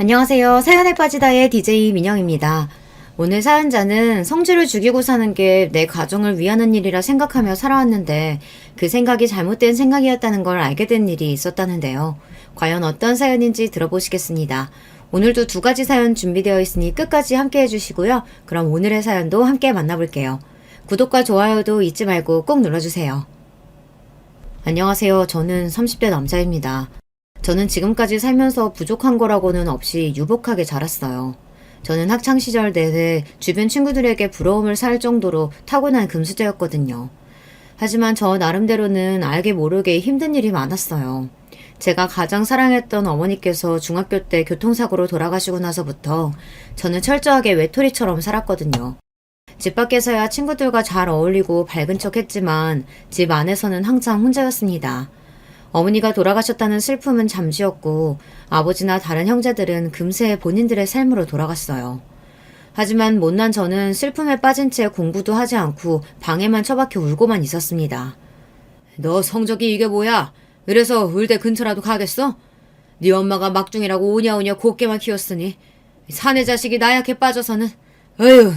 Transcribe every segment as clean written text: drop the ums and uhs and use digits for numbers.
안녕하세요. 사연에 빠지다의 DJ 민영입니다. 오늘 사연자는 성질을 죽이고 사는 게 내 가정을 위하는 일이라 생각하며 살아왔는데 그 생각이 잘못된 생각이었다는 걸 알게 된 일이 있었다는데요. 과연 어떤 사연인지 들어보시겠습니다. 오늘도 두 가지 사연 준비되어 있으니 끝까지 함께 해주시고요. 그럼 오늘의 사연도 함께 만나볼게요. 구독과 좋아요도 잊지 말고 꼭 눌러주세요. 안녕하세요. 저는 30대 남자입니다. 저는 지금까지 살면서 부족한 거라고는 없이 유복하게 자랐어요. 저는 학창시절 내내 주변 친구들에게 부러움을 살 정도로 타고난 금수저였거든요. 하지만 저 나름대로는 알게 모르게 힘든 일이 많았어요. 제가 가장 사랑했던 어머니께서 중학교 때 교통사고로 돌아가시고 나서부터 저는 철저하게 외톨이처럼 살았거든요. 집 밖에서야 친구들과 잘 어울리고 밝은 척 했지만 집 안에서는 항상 혼자였습니다. 어머니가 돌아가셨다는 슬픔은 잠시였고 아버지나 다른 형제들은 금세 본인들의 삶으로 돌아갔어요. 하지만 못난 저는 슬픔에 빠진 채 공부도 하지 않고 방에만 처박혀 울고만 있었습니다. 너 성적이 이게 뭐야? 그래서 의대 근처라도 가겠어? 네 엄마가 막둥이라고 오냐오냐 곱게만 키웠으니 사내 자식이 나약해 빠져서는 에휴.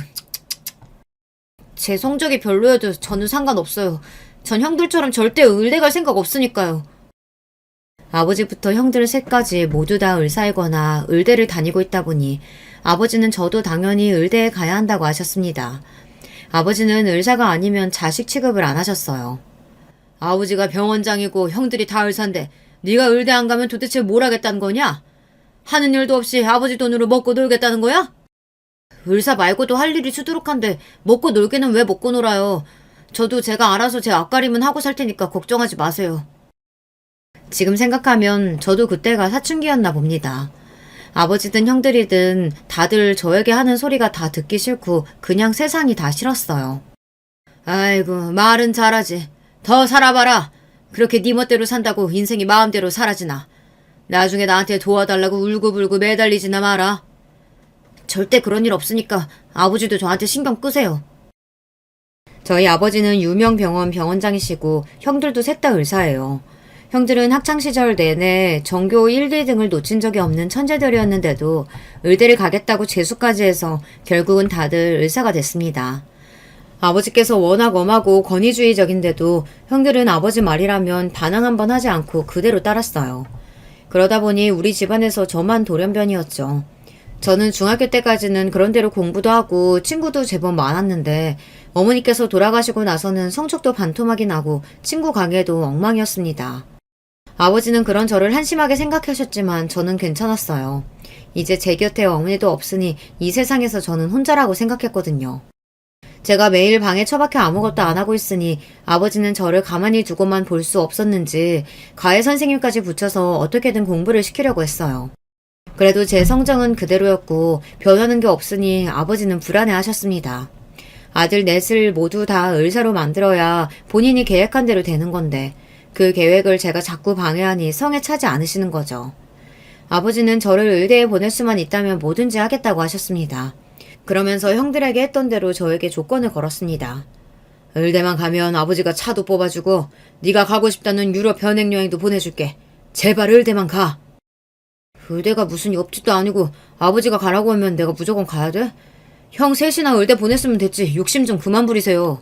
제 성적이 별로여도 저는 상관없어요. 전 형들처럼 절대 의대 갈 생각 없으니까요. 아버지부터 형들 셋까지 모두 다 의사이거나 의대를 다니고 있다 보니 아버지는 저도 당연히 의대에 가야 한다고 하셨습니다. 아버지는 의사가 아니면 자식 취급을 안 하셨어요. 아버지가 병원장이고 형들이 다 의사인데 네가 의대 안 가면 도대체 뭘 하겠다는 거냐? 하는 일도 없이 아버지 돈으로 먹고 놀겠다는 거야? 의사 말고도 할 일이 수두룩한데 먹고 놀기는 왜 먹고 놀아요? 저도 제가 알아서 제 앞가림은 하고 살 테니까 걱정하지 마세요. 지금 생각하면 저도 그때가 사춘기였나 봅니다. 아버지든 형들이든 다들 저에게 하는 소리가 다 듣기 싫고 그냥 세상이 다 싫었어요. 아이고 말은 잘하지. 더 살아봐라. 그렇게 네 멋대로 산다고 인생이 마음대로 사라지나. 나중에 나한테 도와달라고 울고불고 매달리지나 마라. 절대 그런 일 없으니까 아버지도 저한테 신경 끄세요. 저희 아버지는 유명 병원 병원장이시고 형들도 셋 다 의사예요. 형들은 학창시절 내내 전교 1, 2등을 놓친 적이 없는 천재들이었는데도 의대를 가겠다고 재수까지 해서 결국은 다들 의사가 됐습니다. 아버지께서 워낙 엄하고 권위주의적인데도 형들은 아버지 말이라면 반항 한번 하지 않고 그대로 따랐어요. 그러다 보니 우리 집안에서 저만 돌연변이었죠. 저는 중학교 때까지는 그런대로 공부도 하고 친구도 제법 많았는데 어머니께서 돌아가시고 나서는 성적도 반토막이 나고 친구 관계도 엉망이었습니다. 아버지는 그런 저를 한심하게 생각하셨지만 저는 괜찮았어요. 이제 제 곁에 어머니도 없으니 이 세상에서 저는 혼자라고 생각했거든요. 제가 매일 방에 처박혀 아무것도 안 하고 있으니 아버지는 저를 가만히 두고만 볼 수 없었는지 가해 선생님까지 붙여서 어떻게든 공부를 시키려고 했어요. 그래도 제 성적은 그대로였고 변하는 게 없으니 아버지는 불안해하셨습니다. 아들 넷을 모두 다 의사로 만들어야 본인이 계획한 대로 되는 건데 그 계획을 제가 자꾸 방해하니 성에 차지 않으시는 거죠. 아버지는 저를 의대에 보낼 수만 있다면 뭐든지 하겠다고 하셨습니다. 그러면서 형들에게 했던 대로 저에게 조건을 걸었습니다. 의대만 가면 아버지가 차도 뽑아주고 네가 가고 싶다는 유럽 연행여행도 보내줄게. 제발 의대만 가. 의대가 무슨 옆집도 아니고 아버지가 가라고 하면 내가 무조건 가야 돼? 형 셋이나 의대 보냈으면 됐지. 욕심 좀 그만 부리세요.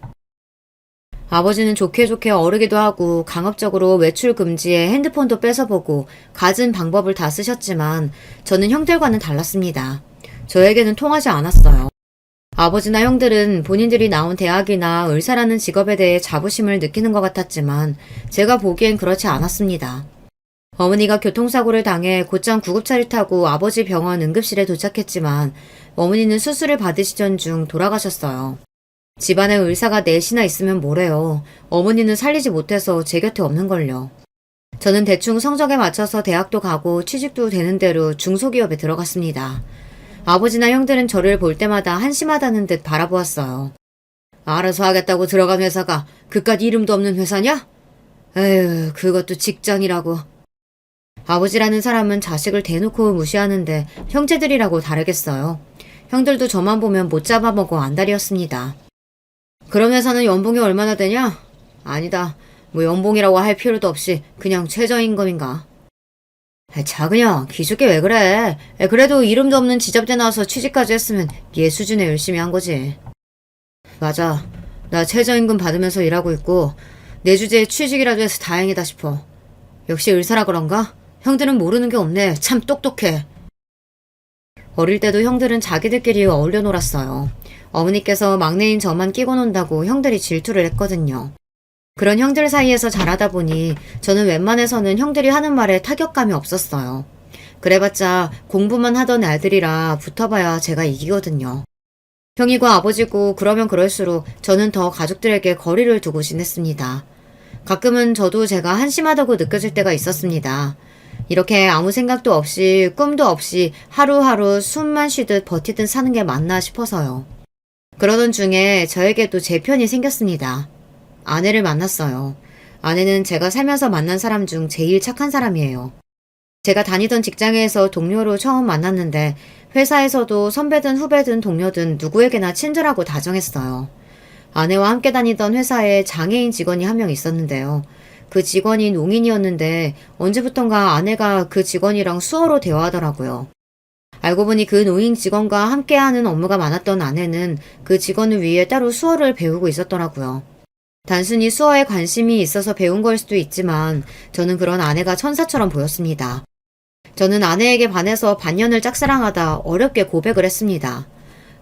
아버지는 좋게 좋게 어르기도 하고 강압적으로 외출 금지에 핸드폰도 뺏어보고 갖은 방법을 다 쓰셨지만 저는 형들과는 달랐습니다. 저에게는 통하지 않았어요. 아버지나 형들은 본인들이 나온 대학이나 의사라는 직업에 대해 자부심을 느끼는 것 같았지만 제가 보기엔 그렇지 않았습니다. 어머니가 교통사고를 당해 곧장 구급차를 타고 아버지 병원 응급실에 도착했지만 어머니는 수술을 받으시던 중 돌아가셨어요. 집안에 의사가 넷이나 있으면 뭐래요. 어머니는 살리지 못해서 제 곁에 없는걸요. 저는 대충 성적에 맞춰서 대학도 가고 취직도 되는 대로 중소기업에 들어갔습니다. 아버지나 형들은 저를 볼 때마다 한심하다는 듯 바라보았어요. 알아서 하겠다고 들어간 회사가 그깟 이름도 없는 회사냐? 에휴, 그것도 직장이라고. 아버지라는 사람은 자식을 대놓고 무시하는데 형제들이라고 다르겠어요. 형들도 저만 보면 못 잡아먹어 안달이었습니다. 그런 회사는 연봉이 얼마나 되냐? 아니다. 뭐 연봉이라고 할 필요도 없이 그냥 최저임금인가. 자그냥 기죽게 왜 그래? 그래도 이름도 없는 지잡대 나와서 취직까지 했으면 얘 수준에 열심히 한 거지. 맞아. 나 최저임금 받으면서 일하고 있고 내 주제에 취직이라도 해서 다행이다 싶어. 역시 의사라 그런가? 형들은 모르는 게 없네. 참 똑똑해. 어릴 때도 형들은 자기들끼리 어울려 놀았어요. 어머니께서 막내인 저만 끼고 논다고 형들이 질투를 했거든요. 그런 형들 사이에서 자라다 보니 저는 웬만해서는 형들이 하는 말에 타격감이 없었어요. 그래봤자 공부만 하던 애들이라 붙어봐야 제가 이기거든요. 형이고 아버지고 그러면 그럴수록 저는 더 가족들에게 거리를 두고 지냈습니다. 가끔은 저도 제가 한심하다고 느껴질 때가 있었습니다. 이렇게 아무 생각도 없이 꿈도 없이 하루하루 숨만 쉬듯 버티듯 사는 게 맞나 싶어서요. 그러던 중에 저에게도 제 편이 생겼습니다. 아내를 만났어요. 아내는 제가 살면서 만난 사람 중 제일 착한 사람이에요. 제가 다니던 직장에서 동료로 처음 만났는데 회사에서도 선배든 후배든 동료든 누구에게나 친절하고 다정했어요. 아내와 함께 다니던 회사에 장애인 직원이 한 명 있었는데요. 그 직원이 농인이었는데 언제부턴가 아내가 그 직원이랑 수어로 대화하더라고요. 알고 보니 그 노인 직원과 함께하는 업무가 많았던 아내는 그 직원을 위해 따로 수어를 배우고 있었더라고요. 단순히 수어에 관심이 있어서 배운 걸 수도 있지만 저는 그런 아내가 천사처럼 보였습니다. 저는 아내에게 반해서 반년을 짝사랑하다 어렵게 고백을 했습니다.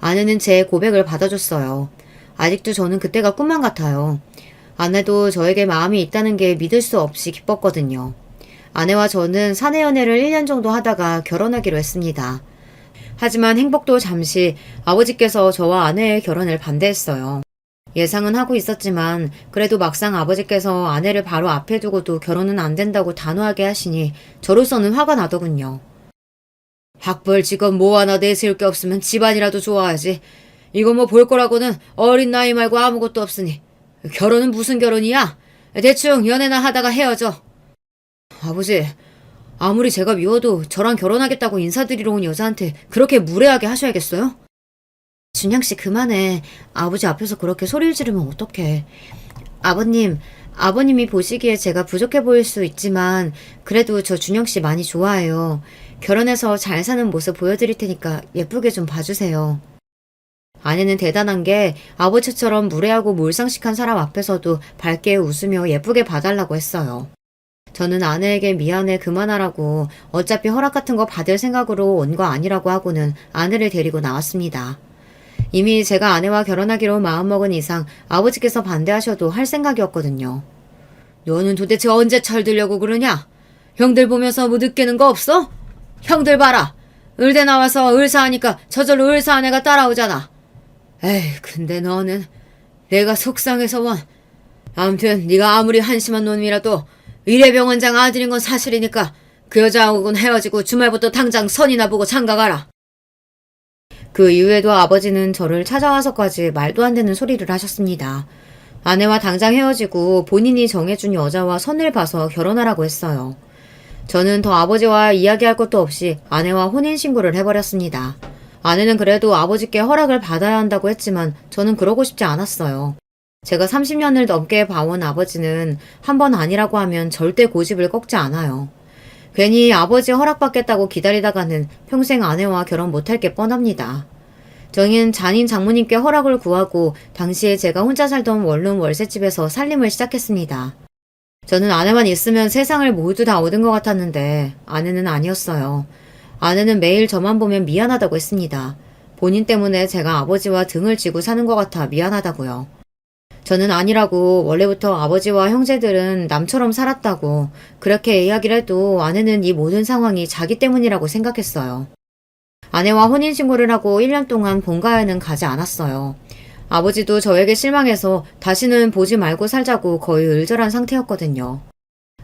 아내는 제 고백을 받아줬어요. 아직도 저는 그때가 꿈만 같아요. 아내도 저에게 마음이 있다는 게 믿을 수 없이 기뻤거든요. 아내와 저는 사내 연애를 1년 정도 하다가 결혼하기로 했습니다. 하지만 행복도 잠시 아버지께서 저와 아내의 결혼을 반대했어요. 예상은 하고 있었지만 그래도 막상 아버지께서 아내를 바로 앞에 두고도 결혼은 안 된다고 단호하게 하시니 저로서는 화가 나더군요. 학벌 직업 뭐 하나 내세울 게 없으면 집안이라도 좋아야지. 이거 뭐 볼 거라고는 어린 나이 말고 아무것도 없으니 결혼은 무슨 결혼이야? 대충 연애나 하다가 헤어져. 아버지, 아무리 제가 미워도 저랑 결혼하겠다고 인사드리러 온 여자한테 그렇게 무례하게 하셔야겠어요? 준영씨 그만해. 아버지 앞에서 그렇게 소리를 지르면 어떡해. 아버님이 보시기에 제가 부족해 보일 수 있지만 그래도 저 준영씨 많이 좋아해요. 결혼해서 잘 사는 모습 보여드릴 테니까 예쁘게 좀 봐주세요. 아내는 대단한 게 아버지처럼 무례하고 몰상식한 사람 앞에서도 밝게 웃으며 예쁘게 봐달라고 했어요. 저는 아내에게 미안해 그만하라고 어차피 허락 같은 거 받을 생각으로 온 거 아니라고 하고는 아내를 데리고 나왔습니다. 이미 제가 아내와 결혼하기로 마음먹은 이상 아버지께서 반대하셔도 할 생각이었거든요. 너는 도대체 언제 철들려고 그러냐? 형들 보면서 뭐 느끼는 거 없어? 형들 봐라. 을대 나와서 을사하니까 저절로 을사한 애가 따라오잖아. 에이, 근데 너는 내가 속상해서 원. 아무튼 네가 아무리 한심한 놈이라도 의뢰병원장 아들인 건 사실이니까 그 여자하고는 헤어지고 주말부터 당장 선이나 보고 장가가라. 그 이후에도 아버지는 저를 찾아와서까지 말도 안 되는 소리를 하셨습니다. 아내와 당장 헤어지고 본인이 정해준 여자와 선을 봐서 결혼하라고 했어요. 저는 더 아버지와 이야기할 것도 없이 아내와 혼인신고를 해버렸습니다. 아내는 그래도 아버지께 허락을 받아야 한다고 했지만 저는 그러고 싶지 않았어요. 제가 30년을 넘게 봐온 아버지는 한 번 아니라고 하면 절대 고집을 꺾지 않아요. 괜히 아버지 허락받겠다고 기다리다가는 평생 아내와 결혼 못할 게 뻔합니다. 저는 잔인 장모님께 허락을 구하고 당시에 제가 혼자 살던 원룸 월세집에서 살림을 시작했습니다. 저는 아내만 있으면 세상을 모두 다 얻은 것 같았는데 아내는 아니었어요. 아내는 매일 저만 보면 미안하다고 했습니다. 본인 때문에 제가 아버지와 등을 쥐고 사는 것 같아 미안하다고요. 저는 아니라고 원래부터 아버지와 형제들은 남처럼 살았다고 그렇게 이야기를 해도 아내는 이 모든 상황이 자기 때문이라고 생각했어요. 아내와 혼인신고를 하고 1년 동안 본가에는 가지 않았어요. 아버지도 저에게 실망해서 다시는 보지 말고 살자고 거의 을절한 상태였거든요.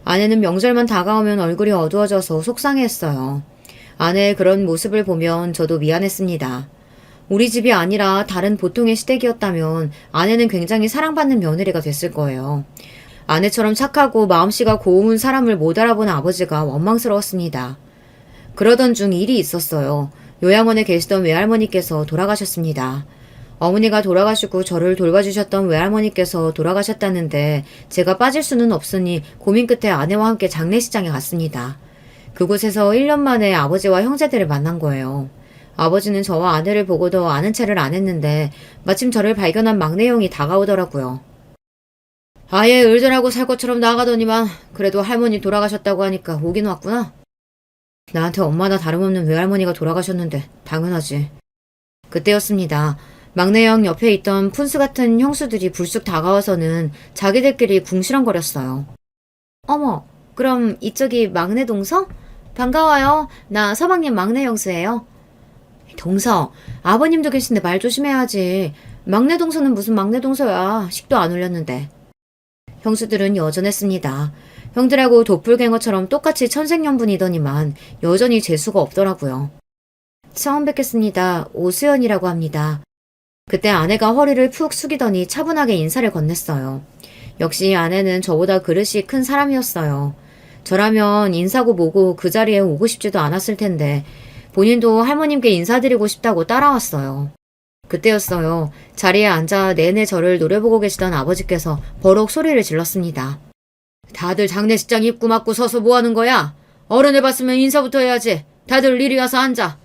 아내는 명절만 다가오면 얼굴이 어두워져서 속상해했어요. 아내의 그런 모습을 보면 저도 미안했습니다. 우리 집이 아니라 다른 보통의 시댁이었다면 아내는 굉장히 사랑받는 며느리가 됐을 거예요. 아내처럼 착하고 마음씨가 고운 사람을 못 알아본 아버지가 원망스러웠습니다. 그러던 중 일이 있었어요. 요양원에 계시던 외할머니께서 돌아가셨습니다. 어머니가 돌아가시고 저를 돌봐주셨던 외할머니께서 돌아가셨다는데 제가 빠질 수는 없으니 고민 끝에 아내와 함께 장례식장에 갔습니다. 그곳에서 1년 만에 아버지와 형제들을 만난 거예요. 아버지는 저와 아내를 보고도 아는 체를 안 했는데 마침 저를 발견한 막내 형이 다가오더라고요. 아예 을들하고 살 것처럼 나가더니만 그래도 할머니 돌아가셨다고 하니까 오긴 왔구나. 나한테 엄마나 다름없는 외할머니가 돌아가셨는데 당연하지. 그때였습니다. 막내 형 옆에 있던 푼수 같은 형수들이 불쑥 다가와서는 자기들끼리 궁시렁거렸어요. 어머, 그럼 이쪽이 막내 동서? 반가워요. 나 서방님 막내 형수예요. 동서, 아버님도 계신데 말 조심해야지. 막내 동서는 무슨 막내 동서야. 식도 안 올렸는데. 형수들은 여전했습니다. 형들하고 도플갱어처럼 똑같이 천생연분이더니만 여전히 재수가 없더라고요. 처음 뵙겠습니다. 오수연이라고 합니다. 그때 아내가 허리를 푹 숙이더니 차분하게 인사를 건넸어요. 역시 아내는 저보다 그릇이 큰 사람이었어요. 저라면 인사고 뭐고 그 자리에 오고 싶지도 않았을 텐데 본인도 할머님께 인사드리고 싶다고 따라왔어요. 그때였어요. 자리에 앉아 내내 저를 노려보고 계시던 아버지께서 버럭 소리를 질렀습니다. 다들 장례식장 입구 막고 서서 뭐하는 거야? 어른을 봤으면 인사부터 해야지. 다들 이리 와서 앉아.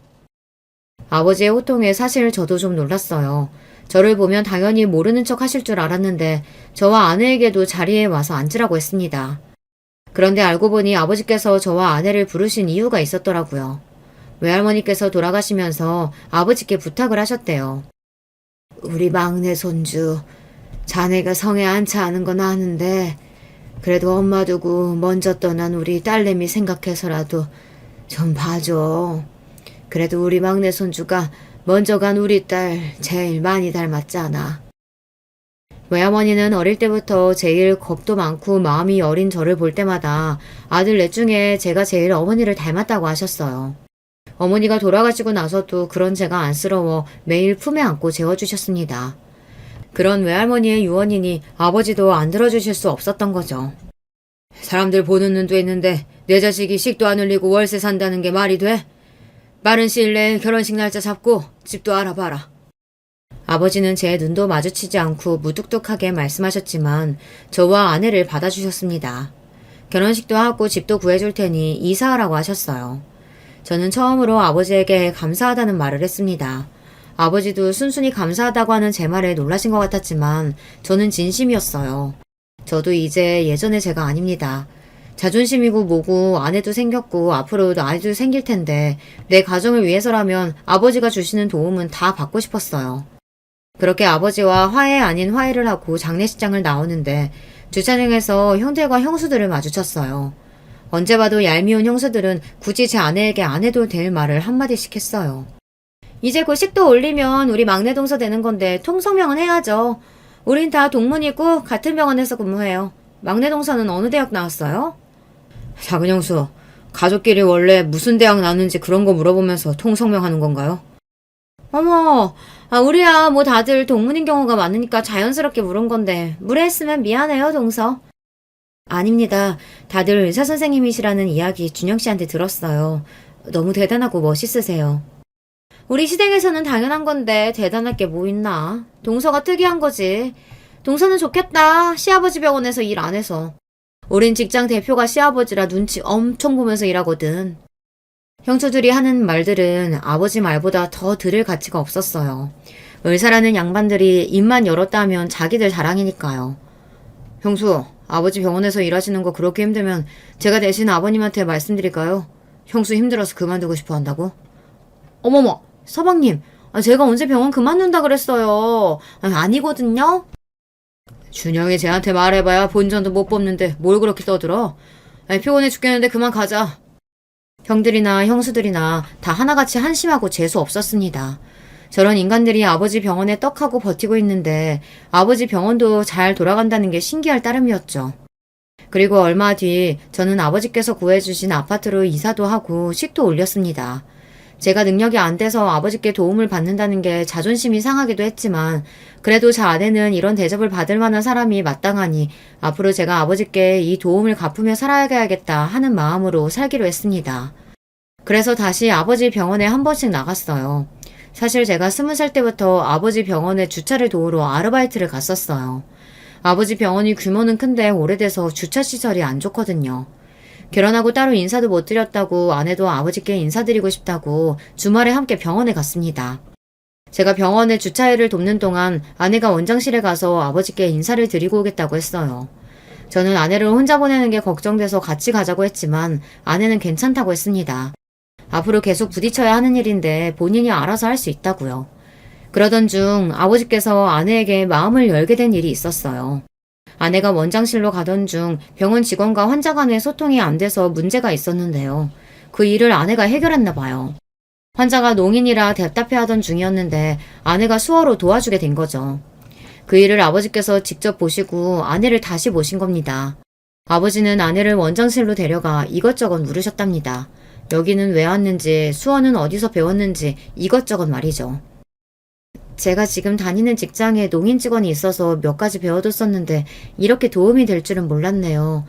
아버지의 호통에 사실 저도 좀 놀랐어요. 저를 보면 당연히 모르는 척 하실 줄 알았는데 저와 아내에게도 자리에 와서 앉으라고 했습니다. 그런데 알고 보니 아버지께서 저와 아내를 부르신 이유가 있었더라고요. 외할머니께서 돌아가시면서 아버지께 부탁을 하셨대요. 우리 막내 손주, 자네가 성에 안차 하는 건 아는데 그래도 엄마 두고 먼저 떠난 우리 딸내미 생각해서라도 좀 봐줘. 그래도 우리 막내 손주가 먼저 간 우리 딸 제일 많이 닮았잖아. 외할머니는 어릴 때부터 제일 겁도 많고 마음이 여린 저를 볼 때마다 아들 넷 중에 제가 제일 어머니를 닮았다고 하셨어요. 어머니가 돌아가시고 나서도 그런 제가 안쓰러워 매일 품에 안고 재워주셨습니다. 그런 외할머니의 유언이니 아버지도 안 들어주실 수 없었던 거죠. 사람들 보는 눈도 있는데 내 자식이 식도 안 흘리고 월세 산다는 게 말이 돼? 빠른 시일 내에 결혼식 날짜 잡고 집도 알아봐라. 아버지는 제 눈도 마주치지 않고 무뚝뚝하게 말씀하셨지만 저와 아내를 받아주셨습니다. 결혼식도 하고 집도 구해줄 테니 이사하라고 하셨어요. 저는 처음으로 아버지에게 감사하다는 말을 했습니다. 아버지도 순순히 감사하다고 하는 제 말에 놀라신 것 같았지만 저는 진심이었어요. 저도 이제 예전의 제가 아닙니다. 자존심이고 뭐고 아내도 생겼고 앞으로도 아이도 생길 텐데 내 가정을 위해서라면 아버지가 주시는 도움은 다 받고 싶었어요. 그렇게 아버지와 화해 아닌 화해를 하고 장례식장을 나오는데 주차장에서 형들과 형수들을 마주쳤어요. 언제 봐도 얄미운 형수들은 굳이 제 아내에게 안 해도 될 말을 한마디씩 했어요. 이제 곧 식도 올리면 우리 막내 동서 되는 건데 통성명은 해야죠. 우린 다 동문이고 같은 병원에서 근무해요. 막내 동서는 어느 대학 나왔어요? 작은 형수, 가족끼리 원래 무슨 대학 나왔는지 그런 거 물어보면서 통성명하는 건가요? 어머, 우리야 뭐 다들 동문인 경우가 많으니까 자연스럽게 물은 건데 무례했으면 미안해요 동서. 아닙니다. 다들 의사 선생님이시라는 이야기 준영 씨한테 들었어요. 너무 대단하고 멋있으세요. 우리 시댁에서는 당연한 건데 대단할 게 뭐 있나. 동서가 특이한 거지. 동서는 좋겠다. 시아버지 병원에서 일 안 해서. 우린 직장 대표가 시아버지라 눈치 엄청 보면서 일하거든. 형수들이 하는 말들은 아버지 말보다 더 들을 가치가 없었어요. 의사라는 양반들이 입만 열었다 하면 자기들 자랑이니까요. 형수, 아버지 병원에서 일하시는 거 그렇게 힘들면 제가 대신 아버님한테 말씀드릴까요? 형수 힘들어서 그만두고 싶어 한다고? 어머머, 서방님, 제가 언제 병원 그만둔다 그랬어요. 아니거든요? 준영이 쟤한테 말해봐야 본전도 못 뽑는데 뭘 그렇게 떠들어? 피곤해 죽겠는데 그만 가자. 형들이나 형수들이나 다 하나같이 한심하고 재수 없었습니다. 저런 인간들이 아버지 병원에 떡하고 버티고 있는데 아버지 병원도 잘 돌아간다는 게 신기할 따름이었죠. 그리고 얼마 뒤 저는 아버지께서 구해주신 아파트로 이사도 하고 식도 올렸습니다. 제가 능력이 안 돼서 아버지께 도움을 받는다는 게 자존심이 상하기도 했지만 그래도 제 아내는 이런 대접을 받을 만한 사람이 마땅하니 앞으로 제가 아버지께 이 도움을 갚으며 살아야겠다 하는 마음으로 살기로 했습니다. 그래서 다시 아버지 병원에 한 번씩 나갔어요. 사실 제가 20살 때부터 아버지 병원에 주차를 도우러 아르바이트를 갔었어요. 아버지 병원이 규모는 큰데 오래돼서 주차시설이 안 좋거든요. 결혼하고 따로 인사도 못 드렸다고 아내도 아버지께 인사드리고 싶다고 주말에 함께 병원에 갔습니다. 제가 병원에 주차일을 돕는 동안 아내가 원장실에 가서 아버지께 인사를 드리고 오겠다고 했어요. 저는 아내를 혼자 보내는 게 걱정돼서 같이 가자고 했지만 아내는 괜찮다고 했습니다. 앞으로 계속 부딪혀야 하는 일인데 본인이 알아서 할 수 있다고요. 그러던 중 아버지께서 아내에게 마음을 열게 된 일이 있었어요. 아내가 원장실로 가던 중 병원 직원과 환자 간의 소통이 안 돼서 문제가 있었는데요. 그 일을 아내가 해결했나 봐요. 환자가 농인이라 답답해하던 중이었는데 아내가 수어로 도와주게 된 거죠. 그 일을 아버지께서 직접 보시고 아내를 다시 모신 겁니다. 아버지는 아내를 원장실로 데려가 이것저것 물으셨답니다. 여기는 왜 왔는지, 수어는 어디서 배웠는지 이것저것 말이죠. 제가 지금 다니는 직장에 농인 직원이 있어서 몇 가지 배워뒀었는데 이렇게 도움이 될 줄은 몰랐네요.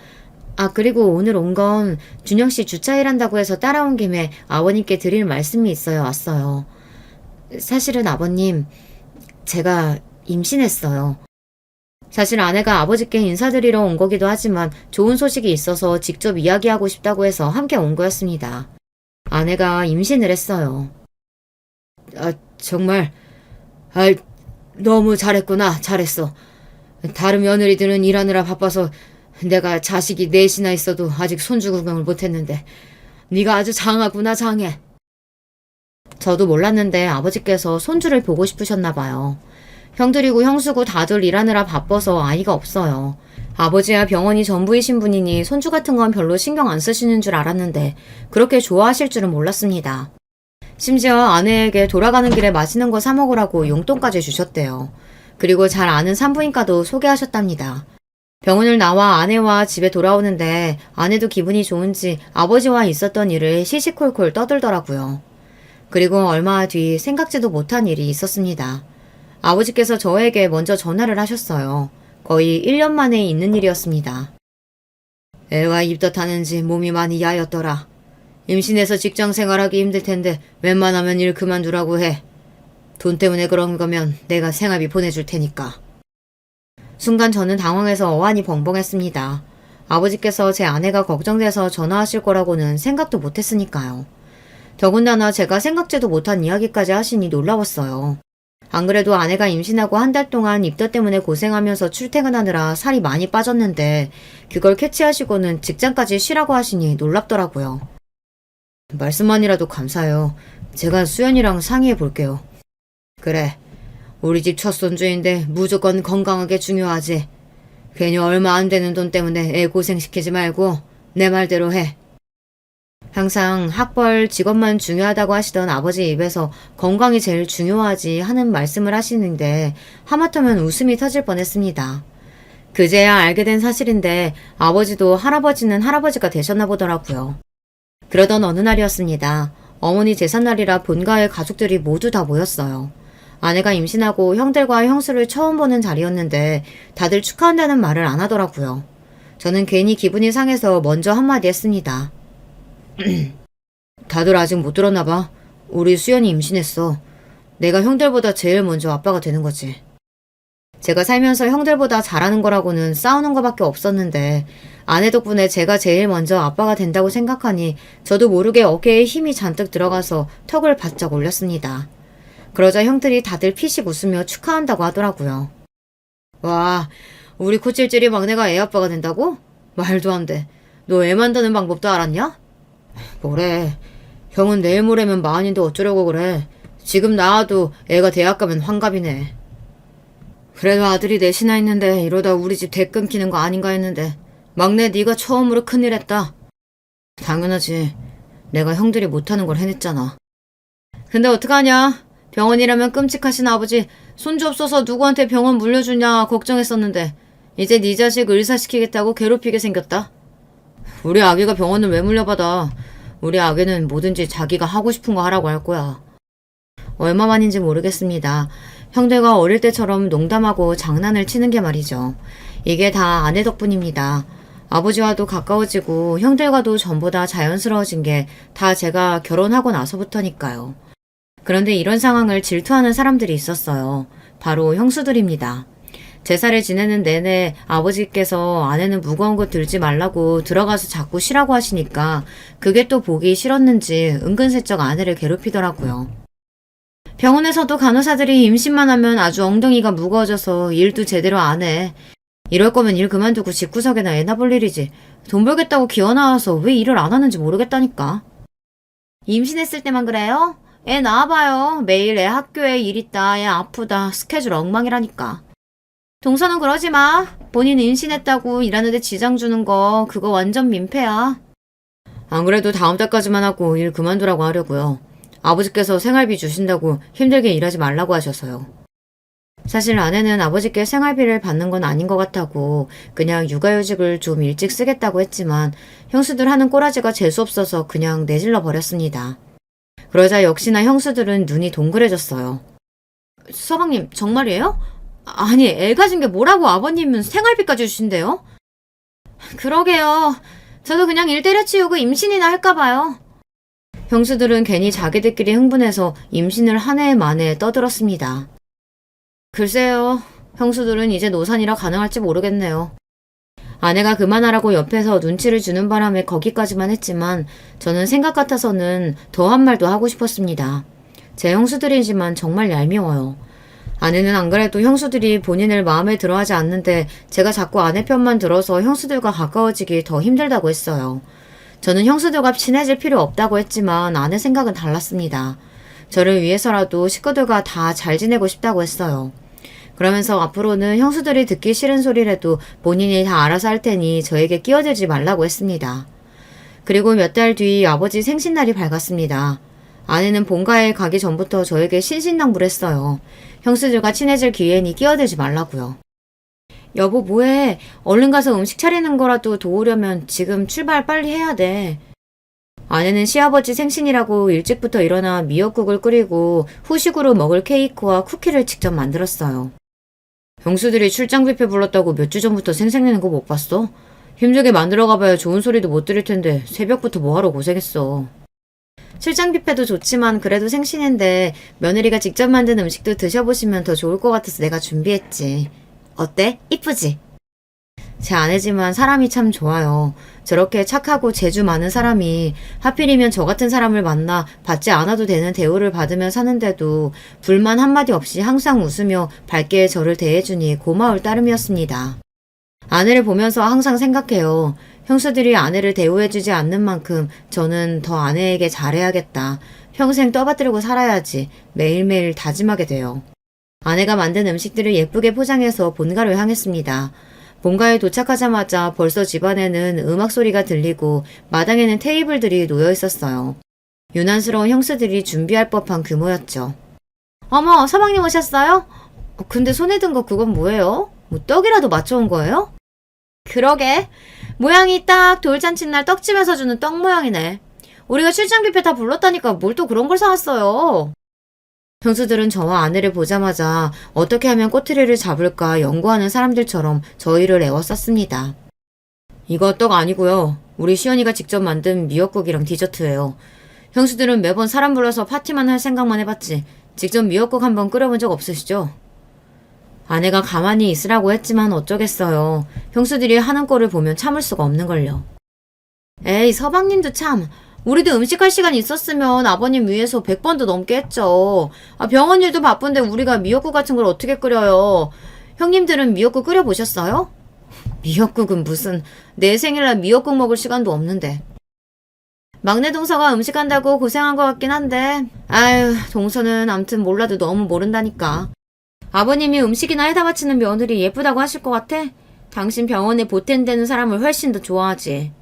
그리고 오늘 온 건 준영 씨 주차 일한다고 해서 따라온 김에 아버님께 드릴 말씀이 있어요 왔어요. 사실은 아버님, 제가 임신했어요. 사실 아내가 아버지께 인사드리러 온 거기도 하지만 좋은 소식이 있어서 직접 이야기하고 싶다고 해서 함께 온 거였습니다. 아내가 임신을 했어요. 정말... 너무 잘했구나. 잘했어. 다른 며느리들은 일하느라 바빠서 내가 자식이 넷이나 있어도 아직 손주 구경을 못했는데 네가 아주 장하구나. 장해. 저도 몰랐는데 아버지께서 손주를 보고 싶으셨나 봐요. 형들이고 형수고 다들 일하느라 바빠서 아이가 없어요. 아버지야 병원이 전부이신 분이니 손주 같은 건 별로 신경 안 쓰시는 줄 알았는데 그렇게 좋아하실 줄은 몰랐습니다. 심지어 아내에게 돌아가는 길에 맛있는 거 사 먹으라고 용돈까지 주셨대요. 그리고 잘 아는 산부인과도 소개하셨답니다. 병원을 나와 아내와 집에 돌아오는데 아내도 기분이 좋은지 아버지와 있었던 일을 시시콜콜 떠들더라고요. 그리고 얼마 뒤 생각지도 못한 일이 있었습니다. 아버지께서 저에게 먼저 전화를 하셨어요. 거의 1년 만에 있는 일이었습니다. 애가 입덧하는지 몸이 많이 야였더라. 임신해서 직장 생활하기 힘들 텐데 웬만하면 일 그만두라고 해. 돈 때문에 그런 거면 내가 생활비 보내줄 테니까. 순간 저는 당황해서 어안이 벙벙했습니다. 아버지께서 제 아내가 걱정돼서 전화하실 거라고는 생각도 못했으니까요. 더군다나 제가 생각지도 못한 이야기까지 하시니 놀라웠어요. 안 그래도 아내가 임신하고 한 달 동안 입덧 때문에 고생하면서 출퇴근하느라 살이 많이 빠졌는데 그걸 캐치하시고는 직장까지 쉬라고 하시니 놀랍더라고요. 말씀만이라도 감사해요. 제가 수연이랑 상의해 볼게요. 그래. 우리 집 첫 손주인데 무조건 건강하게 중요하지. 괜히 얼마 안 되는 돈 때문에 애 고생시키지 말고 내 말대로 해. 항상 학벌, 직업만 중요하다고 하시던 아버지 입에서 건강이 제일 중요하지 하는 말씀을 하시는데 하마터면 웃음이 터질 뻔했습니다. 그제야 알게 된 사실인데 아버지도 할아버지는 할아버지가 되셨나 보더라고요. 그러던 어느 날이었습니다. 어머니 제삿날이라 본가의 가족들이 모두 다 모였어요. 아내가 임신하고 형들과 형수를 처음 보는 자리였는데 다들 축하한다는 말을 안 하더라고요. 저는 괜히 기분이 상해서 먼저 한마디 했습니다. 다들 아직 못 들었나 봐. 우리 수연이 임신했어. 내가 형들보다 제일 먼저 아빠가 되는 거지. 제가 살면서 형들보다 잘하는 거라고는 싸우는 거밖에 없었는데 아내 덕분에 제가 제일 먼저 아빠가 된다고 생각하니 저도 모르게 어깨에 힘이 잔뜩 들어가서 턱을 바짝 올렸습니다. 그러자 형들이 다들 피식 웃으며 축하한다고 하더라고요. 와, 우리 코찔찔이 막내가 애 아빠가 된다고? 말도 안 돼. 너 애 만드는 방법도 알았냐? 뭐래. 형은 내일 모레면 마흔인데 어쩌려고 그래. 지금 낳아도 애가 대학 가면 환갑이네. 그래도 아들이 넷이나 있는데 이러다 우리 집 대 끊기는 거 아닌가 했는데 막내 네가 처음으로 큰일 했다. 당연하지. 내가 형들이 못하는 걸 해냈잖아. 근데 어떡하냐. 병원이라면 끔찍하신 아버지 손주 없어서 누구한테 병원 물려주냐 걱정했었는데 이제 네 자식 의사시키겠다고 괴롭히게 생겼다. 우리 아기가 병원을 왜 물려받아. 우리 아기는 뭐든지 자기가 하고 싶은 거 하라고 할 거야. 얼마만인지 모르겠습니다. 형들과 어릴 때처럼 농담하고 장난을 치는 게 말이죠. 이게 다 아내 덕분입니다. 아버지와도 가까워지고 형들과도 전보다 자연스러워진 게 다 제가 결혼하고 나서부터니까요. 그런데 이런 상황을 질투하는 사람들이 있었어요. 바로 형수들입니다. 제사를 지내는 내내 아버지께서 아내는 무거운 거 들지 말라고 들어가서 자꾸 쉬라고 하시니까 그게 또 보기 싫었는지 은근슬쩍 아내를 괴롭히더라고요. 병원에서도 간호사들이 임신만 하면 아주 엉덩이가 무거워져서 일도 제대로 안 해. 이럴 거면 일 그만두고 집구석에나 애나 볼 일이지. 돈 벌겠다고 기어나와서 왜 일을 안 하는지 모르겠다니까. 임신했을 때만 그래요? 애 낳아봐요. 매일 애 학교에 일 있다, 애 아프다, 스케줄 엉망이라니까. 동서는 그러지 마. 본인 임신했다고 일하는데 지장 주는 거 그거 완전 민폐야. 안 그래도 다음 달까지만 하고 일 그만두라고 하려고요. 아버지께서 생활비 주신다고 힘들게 일하지 말라고 하셔서요. 사실 아내는 아버지께 생활비를 받는 건 아닌 것 같다고 그냥 육아휴직을 좀 일찍 쓰겠다고 했지만 형수들 하는 꼬라지가 재수없어서 그냥 내질러 버렸습니다. 그러자 역시나 형수들은 눈이 동그래졌어요. 서방님 정말이에요? 아니 애 가진 게 뭐라고 아버님은 생활비까지 주신대요? 그러게요. 저도 그냥 일 때려치우고 임신이나 할까봐요. 형수들은 괜히 자기들끼리 흥분해서 임신을 한 해 만에 떠들었습니다. 글쎄요. 형수들은 이제 노산이라 가능할지 모르겠네요. 아내가 그만하라고 옆에서 눈치를 주는 바람에 거기까지만 했지만 저는 생각 같아서는 더 한 말도 하고 싶었습니다. 제 형수들이지만 정말 얄미워요. 아내는 안 그래도 형수들이 본인을 마음에 들어하지 않는데 제가 자꾸 아내 편만 들어서 형수들과 가까워지기 더 힘들다고 했어요. 저는 형수들과 친해질 필요 없다고 했지만 아내 생각은 달랐습니다. 저를 위해서라도 식구들과 다 잘 지내고 싶다고 했어요. 그러면서 앞으로는 형수들이 듣기 싫은 소리라도 본인이 다 알아서 할 테니 저에게 끼어들지 말라고 했습니다. 그리고 몇 달 뒤 아버지 생신날이 밝았습니다. 아내는 본가에 가기 전부터 저에게 신신당부했어요. 형수들과 친해질 기회니 끼어들지 말라고요. 여보 뭐해? 얼른 가서 음식 차리는 거라도 도우려면 지금 출발 빨리 해야 돼. 아내는 시아버지 생신이라고 일찍부터 일어나 미역국을 끓이고 후식으로 먹을 케이크와 쿠키를 직접 만들었어요. 형수들이 출장 뷔페 불렀다고 몇 주 전부터 생색내는 거 못 봤어? 힘들게 만들어 가봐야 좋은 소리도 못 들을 텐데 새벽부터 뭐하러 고생했어. 출장 뷔페도 좋지만 그래도 생신인데 며느리가 직접 만든 음식도 드셔보시면 더 좋을 것 같아서 내가 준비했지. 어때? 이쁘지? 제 아내지만 사람이 참 좋아요. 저렇게 착하고 재주 많은 사람이 하필이면 저 같은 사람을 만나 받지 않아도 되는 대우를 받으며 사는데도 불만 한마디 없이 항상 웃으며 밝게 저를 대해주니 고마울 따름이었습니다. 아내를 보면서 항상 생각해요. 형수들이 아내를 대우해주지 않는 만큼 저는 더 아내에게 잘해야겠다. 평생 떠받들고 살아야지. 매일매일 다짐하게 돼요. 아내가 만든 음식들을 예쁘게 포장해서 본가로 향했습니다. 본가에 도착하자마자 벌써 집안에는 음악 소리가 들리고 마당에는 테이블들이 놓여 있었어요. 유난스러운 형수들이 준비할 법한 규모였죠. 어머, 서방님 오셨어요? 근데 손에 든 거 그건 뭐예요? 뭐 떡이라도 맞춰온 거예요? 그러게. 모양이 딱 돌잔치날 떡집에서 주는 떡 모양이네. 우리가 출장 뷔페 다 불렀다니까 뭘 또 그런 걸 사왔어요. 형수들은 저와 아내를 보자마자 어떻게 하면 꼬투리를 잡을까 연구하는 사람들처럼 저희를 애워쌌습니다. 이거 떡 아니고요. 우리 시연이가 직접 만든 미역국이랑 디저트예요. 형수들은 매번 사람 불러서 파티만 할 생각만 해봤지 직접 미역국 한번 끓여본 적 없으시죠? 아내가 가만히 있으라고 했지만 어쩌겠어요. 형수들이 하는 꼴을 보면 참을 수가 없는걸요. 에이 서방님도 참. 우리도 음식할 시간 있었으면 아버님 위해서 100번도 넘게 했죠. 병원 일도 바쁜데 우리가 미역국 같은 걸 어떻게 끓여요. 형님들은 미역국 끓여보셨어요? 미역국은 무슨 내 생일날 미역국 먹을 시간도 없는데. 막내 동서가 음식한다고 고생한 것 같긴 한데 아유 동서는 암튼 몰라도 너무 모른다니까. 아버님이 음식이나 해다 바치는 며느리 예쁘다고 하실 것 같아? 당신 병원에 보탬되는 사람을 훨씬 더 좋아하지.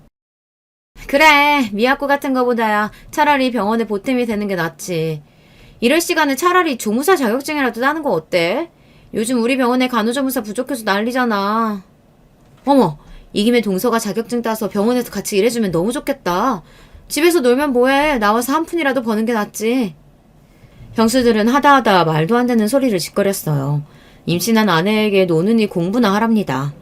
그래 미약국 같은 거보다야 차라리 병원에 보탬이 되는 게 낫지. 이럴 시간에 차라리 조무사 자격증이라도 따는 거 어때? 요즘 우리 병원에 간호조무사 부족해서 난리잖아. 어머 이 김에 동서가 자격증 따서 병원에서 같이 일해주면 너무 좋겠다. 집에서 놀면 뭐해. 나와서 한 푼이라도 버는 게 낫지. 형수들은 하다하다 말도 안 되는 소리를 짓거렸어요. 임신한 아내에게 노는이 공부나 하랍니다.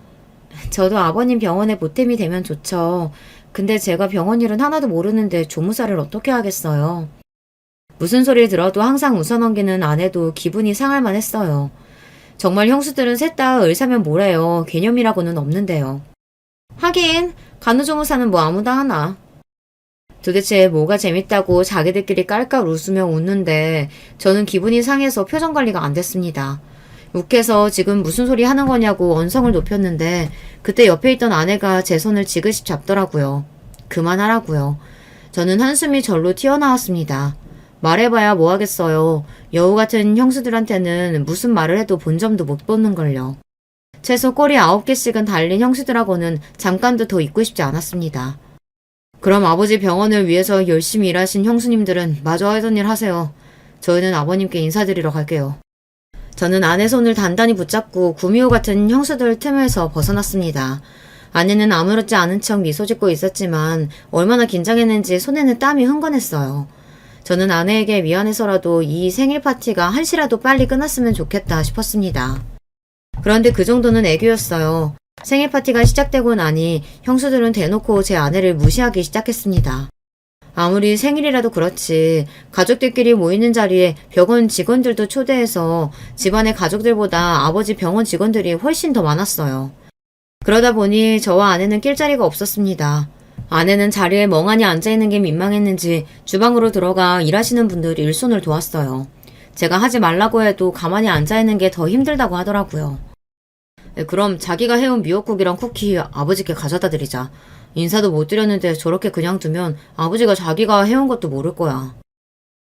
저도 아버님 병원에 보탬이 되면 좋죠. 근데 제가 병원 일은 하나도 모르는데 조무사를 어떻게 하겠어요. 무슨 소리를 들어도 항상 웃어넘기는 아내도 기분이 상할 만했어요. 정말 형수들은 셋 다 의사면 뭐래요. 개념이라고는 없는데요. 하긴 간호조무사는 뭐 아무나 하나. 도대체 뭐가 재밌다고 자기들끼리 깔깔 웃으며 웃는데 저는 기분이 상해서 표정 관리가 안 됐습니다. 욱해서 지금 무슨 소리 하는 거냐고 언성을 높였는데 그때 옆에 있던 아내가 제 손을 지그시 잡더라고요. 그만하라고요. 저는 한숨이 절로 튀어나왔습니다. 말해봐야 뭐 하겠어요. 여우 같은 형수들한테는 무슨 말을 해도 본점도 못 보는걸요. 최소 꼬리 9개씩은 달린 형수들하고는 잠깐도 더 있고 싶지 않았습니다. 그럼 아버지 병원을 위해서 열심히 일하신 형수님들은 마저 하던 일 하세요. 저희는 아버님께 인사드리러 갈게요. 저는 아내 손을 단단히 붙잡고 구미호 같은 형수들 틈에서 벗어났습니다. 아내는 아무렇지 않은 척 미소 짓고 있었지만 얼마나 긴장했는지 손에는 땀이 흥건했어요. 저는 아내에게 미안해서라도 이 생일 파티가 한시라도 빨리 끝났으면 좋겠다 싶었습니다. 그런데 그 정도는 애교였어요. 생일 파티가 시작되고 나니 형수들은 대놓고 제 아내를 무시하기 시작했습니다. 아무리 생일이라도 그렇지 가족들끼리 모이는 자리에 병원 직원들도 초대해서 집안의 가족들보다 아버지 병원 직원들이 훨씬 더 많았어요. 그러다 보니 저와 아내는 낄 자리가 없었습니다. 아내는 자리에 멍하니 앉아있는 게 민망했는지 주방으로 들어가 일하시는 분들 일손을 도왔어요. 제가 하지 말라고 해도 가만히 앉아있는 게 더 힘들다고 하더라고요. 그럼 자기가 해온 미역국이랑 쿠키 아버지께 가져다 드리자. 인사도 못 드렸는데 저렇게 그냥 두면 아버지가 자기가 해온 것도 모를 거야.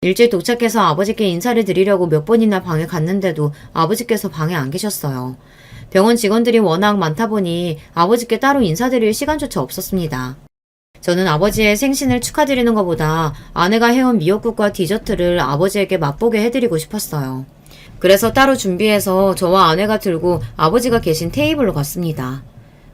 일찍 도착해서 아버지께 인사를 드리려고 몇 번이나 방에 갔는데도 아버지께서 방에 안 계셨어요. 병원 직원들이 워낙 많다 보니 아버지께 따로 인사드릴 시간조차 없었습니다. 저는 아버지의 생신을 축하드리는 것보다 아내가 해온 미역국과 디저트를 아버지에게 맛보게 해드리고 싶었어요. 그래서 따로 준비해서 저와 아내가 들고 아버지가 계신 테이블로 갔습니다.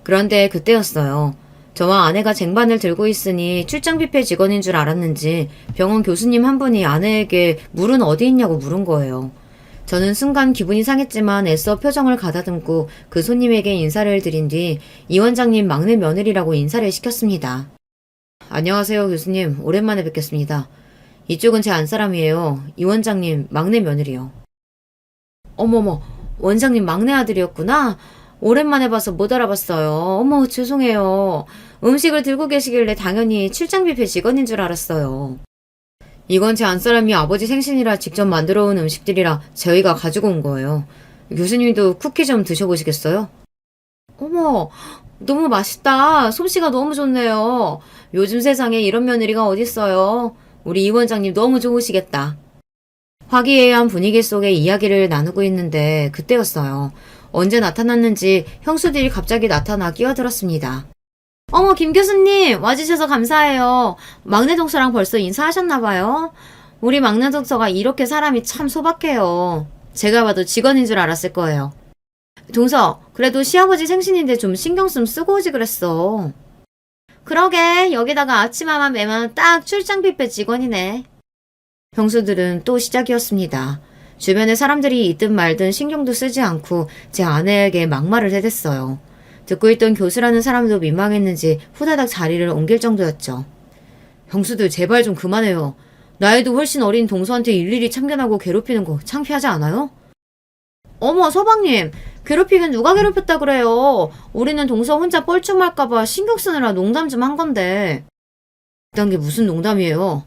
그런데 그때였어요. 저와 아내가 쟁반을 들고 있으니 출장 뷔페 직원인 줄 알았는지 병원 교수님 한 분이 아내에게 물은 어디 있냐고 물은 거예요. 저는 순간 기분이 상했지만 애써 표정을 가다듬고 그 손님에게 인사를 드린 뒤 이 원장님 막내 며느리라고 인사를 시켰습니다. 안녕하세요 교수님, 오랜만에 뵙겠습니다. 이쪽은 제 안사람이에요. 이 원장님 막내 며느리요. 어머머, 원장님 막내 아들이었구나. 오랜만에 봐서 못 알아봤어요. 어머, 죄송해요. 음식을 들고 계시길래 당연히 출장 뷔페 직원인 줄 알았어요. 이건 제 안사람이 아버지 생신이라 직접 만들어 온 음식들이라 저희가 가지고 온 거예요. 교수님도 쿠키 좀 드셔보시겠어요? 어머, 너무 맛있다. 솜씨가 너무 좋네요. 요즘 세상에 이런 며느리가 어딨어요. 우리 이 원장님 너무 좋으시겠다. 화기애애한 분위기 속에 이야기를 나누고 있는데 그때였어요. 언제 나타났는지 형수들이 갑자기 나타나 끼어들었습니다. 어머, 김 교수님 와주셔서 감사해요. 막내 동서랑 벌써 인사하셨나봐요. 우리 막내 동서가 이렇게 사람이 참 소박해요. 제가 봐도 직원인 줄 알았을 거예요. 동서, 그래도 시아버지 생신인데 좀 신경 좀 쓰고 오지 그랬어. 그러게, 여기다가 아침마만 매면 딱 출장 뷔페 직원이네. 형수들은 또 시작이었습니다. 주변에 사람들이 있든 말든 신경도 쓰지 않고 제 아내에게 막말을 해댔어요. 듣고 있던 교수라는 사람도 민망했는지 후다닥 자리를 옮길 정도였죠. 형수들 제발 좀 그만해요. 나이도 훨씬 어린 동서한테 일일이 참견하고 괴롭히는 거 창피하지 않아요? 어머, 서방님, 괴롭히긴 누가 괴롭혔다 그래요. 우리는 동서 혼자 뻘쭘할까봐 신경 쓰느라 농담 좀 한 건데. 그딴 게 무슨 농담이에요.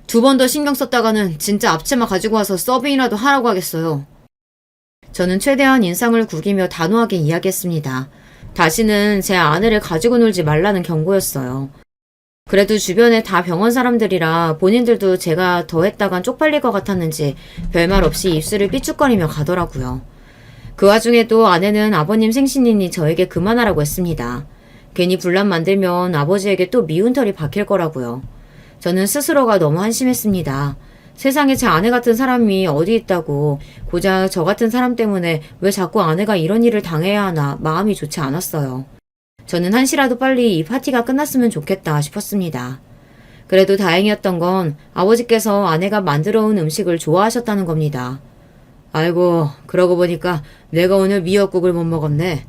2번 더 신경 썼다가는 진짜 앞치마 가지고 와서 서빙이라도 하라고 하겠어요. 저는 최대한 인상을 구기며 단호하게 이야기했습니다. 다시는 제 아내를 가지고 놀지 말라는 경고였어요. 그래도 주변에 다 병원 사람들이라 본인들도 제가 더 했다간 쪽팔릴 것 같았는지 별말 없이 입술을 삐죽거리며 가더라고요. 그 와중에도 아내는 아버님 생신이니 저에게 그만하라고 했습니다. 괜히 분란 만들면 아버지에게 또 미운 털이 박힐 거라고요. 저는 스스로가 너무 한심했습니다. 세상에 제 아내 같은 사람이 어디 있다고, 고작 저 같은 사람 때문에 왜 자꾸 아내가 이런 일을 당해야 하나 마음이 좋지 않았어요. 저는 한시라도 빨리 이 파티가 끝났으면 좋겠다 싶었습니다. 그래도 다행이었던 건 아버지께서 아내가 만들어 온 음식을 좋아하셨다는 겁니다. 아이고, 그러고 보니까 내가 오늘 미역국을 못 먹었네.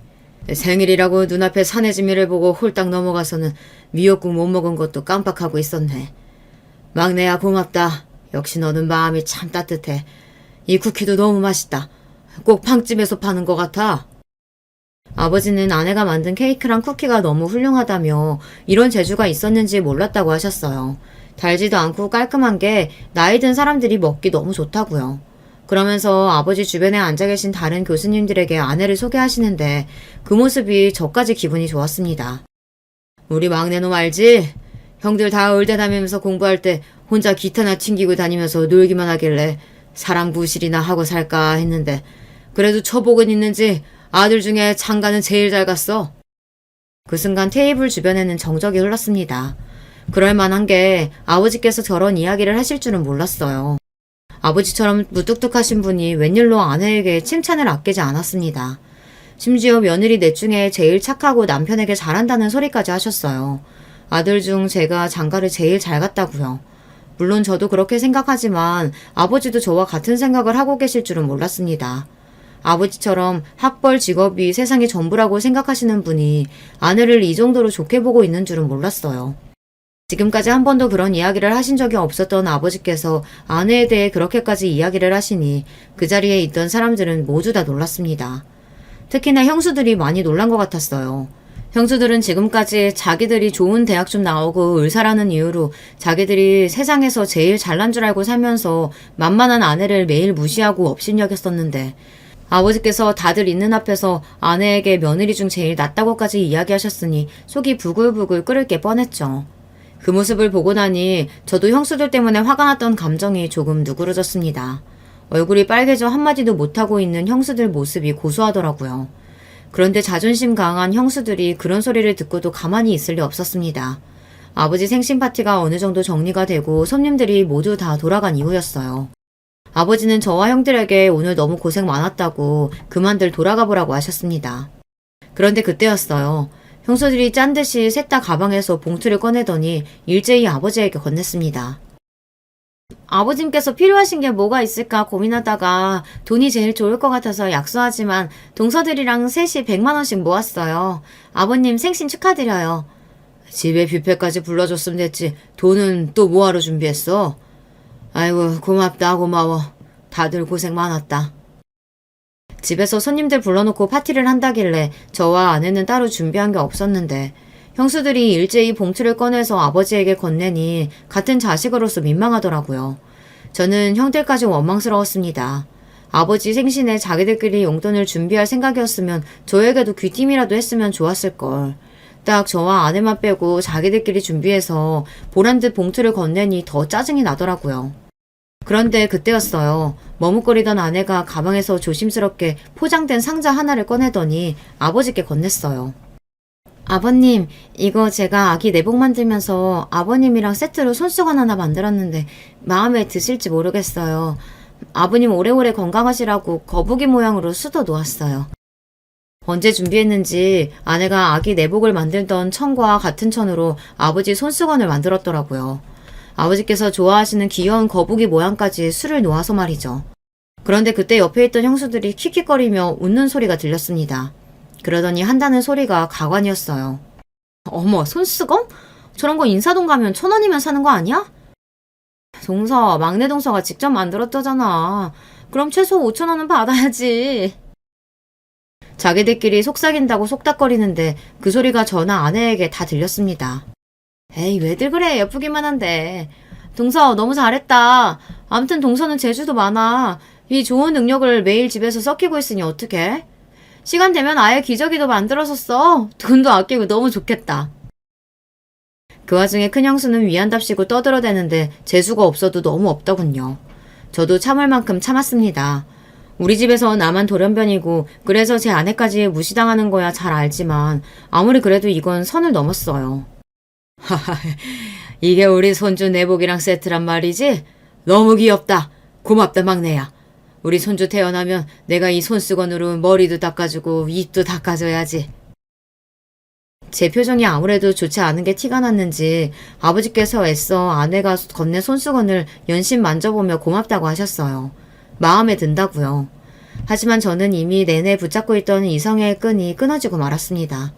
생일이라고 눈앞에 사내지미를 보고 홀딱 넘어가서는 미역국 못 먹은 것도 깜빡하고 있었네. 막내야 고맙다. 역시 너는 마음이 참 따뜻해. 이 쿠키도 너무 맛있다. 꼭 빵집에서 파는 것 같아. 아버지는 아내가 만든 케이크랑 쿠키가 너무 훌륭하다며 이런 재주가 있었는지 몰랐다고 하셨어요. 달지도 않고 깔끔한 게 나이 든 사람들이 먹기 너무 좋다고요. 그러면서 아버지 주변에 앉아 계신 다른 교수님들에게 아내를 소개하시는데 그 모습이 저까지 기분이 좋았습니다. 우리 막내놈 알지? 형들 다 의대 다니면서 공부할 때 혼자 기타나 튕기고 다니면서 놀기만 하길래 사람 구실이나 하고 살까 했는데 그래도 처복은 있는지 아들 중에 장가는 제일 잘 갔어. 그 순간 테이블 주변에는 정적이 흘렀습니다. 그럴 만한 게 아버지께서 저런 이야기를 하실 줄은 몰랐어요. 아버지처럼 무뚝뚝하신 분이 웬일로 아내에게 칭찬을 아끼지 않았습니다. 심지어 며느리 넷 중에 제일 착하고 남편에게 잘한다는 소리까지 하셨어요. 아들 중 제가 장가를 제일 잘 갔다고요. 물론 저도 그렇게 생각하지만 아버지도 저와 같은 생각을 하고 계실 줄은 몰랐습니다. 아버지처럼 학벌 직업이 세상의 전부라고 생각하시는 분이 아내를 이 정도로 좋게 보고 있는 줄은 몰랐어요. 지금까지 한 번도 그런 이야기를 하신 적이 없었던 아버지께서 아내에 대해 그렇게까지 이야기를 하시니 그 자리에 있던 사람들은 모두 다 놀랐습니다. 특히나 형수들이 많이 놀란 것 같았어요. 형수들은 지금까지 자기들이 좋은 대학 좀 나오고 의사라는 이유로 자기들이 세상에서 제일 잘난 줄 알고 살면서 만만한 아내를 매일 무시하고 업신여겼었는데 아버지께서 다들 있는 앞에서 아내에게 며느리 중 제일 낫다고까지 이야기하셨으니 속이 부글부글 끓을 게 뻔했죠. 그 모습을 보고 나니 저도 형수들 때문에 화가 났던 감정이 조금 누그러졌습니다. 얼굴이 빨개져 한마디도 못하고 있는 형수들 모습이 고소하더라고요. 그런데 자존심 강한 형수들이 그런 소리를 듣고도 가만히 있을 리 없었습니다. 아버지 생신 파티가 어느 정도 정리가 되고 손님들이 모두 다 돌아간 이후였어요. 아버지는 저와 형들에게 오늘 너무 고생 많았다고 그만들 돌아가 보라고 하셨습니다. 그런데 그때였어요. 형수들이 짠 듯이 셋 다 가방에서 봉투를 꺼내더니 일제히 아버지에게 건넸습니다. 아버님께서 필요하신 게 뭐가 있을까 고민하다가 돈이 제일 좋을 것 같아서 약소하지만 동서들이랑 셋이 100만 원씩 모았어요. 아버님 생신 축하드려요. 집에 뷔페까지 불러줬으면 됐지. 돈은 또 뭐하러 준비했어? 아이고 고맙다 고마워. 다들 고생 많았다. 집에서 손님들 불러놓고 파티를 한다길래 저와 아내는 따로 준비한 게 없었는데 형수들이 일제히 봉투를 꺼내서 아버지에게 건네니 같은 자식으로서 민망하더라고요. 저는 형들까지 원망스러웠습니다. 아버지 생신에 자기들끼리 용돈을 준비할 생각이었으면 저에게도 귀띔이라도 했으면 좋았을걸. 딱 저와 아내만 빼고 자기들끼리 준비해서 보란듯 봉투를 건네니 더 짜증이 나더라고요. 그런데 그때였어요. 머뭇거리던 아내가 가방에서 조심스럽게 포장된 상자 하나를 꺼내더니 아버지께 건넸어요. 아버님, 이거 제가 아기 내복 만들면서 아버님이랑 세트로 손수건 하나 만들었는데 마음에 드실지 모르겠어요. 아버님 오래오래 건강하시라고 거북이 모양으로 수도 놓았어요. 언제 준비했는지 아내가 아기 내복을 만들던 천과 같은 천으로 아버지 손수건을 만들었더라고요. 아버지께서 좋아하시는 귀여운 거북이 모양까지 수를 놓아서 말이죠. 그런데 그때 옆에 있던 형수들이 킥킥거리며 웃는 소리가 들렸습니다. 그러더니 한다는 소리가 가관이었어요. 어머, 손수건? 저런 거 인사동 가면 1,000원이면 사는 거 아니야? 동서, 막내 동서가 직접 만들었다잖아. 그럼 최소 5,000원은 받아야지. 자기들끼리 속삭인다고 속닥거리는데 그 소리가 저나 아내에게 다 들렸습니다. 에이, 왜들 그래? 예쁘기만 한데. 동서, 너무 잘했다. 암튼 동서는 재주도 많아. 이 좋은 능력을 매일 집에서 썩히고 있으니 어떡해? 시간 되면 아예 기저귀도 만들어서 써. 돈도 아끼고 너무 좋겠다. 그 와중에 큰형수는 위안답시고 떠들어대는데 재수가 없어도 너무 없더군요. 저도 참을 만큼 참았습니다. 우리 집에서 나만 돌연변이고 그래서 제 아내까지 무시당하는 거야 잘 알지만 아무리 그래도 이건 선을 넘었어요. 하하, 이게 우리 손주 내복이랑 세트란 말이지? 너무 귀엽다. 고맙다 막내야. 우리 손주 태어나면 내가 이 손수건으로 머리도 닦아주고 입도 닦아줘야지. 제 표정이 아무래도 좋지 않은 게 티가 났는지 아버지께서 애써 아내가 건넨 손수건을 연신 만져보며 고맙다고 하셨어요. 마음에 든다고요. 하지만 저는 이미 내내 붙잡고 있던 이성의 끈이 끊어지고 말았습니다.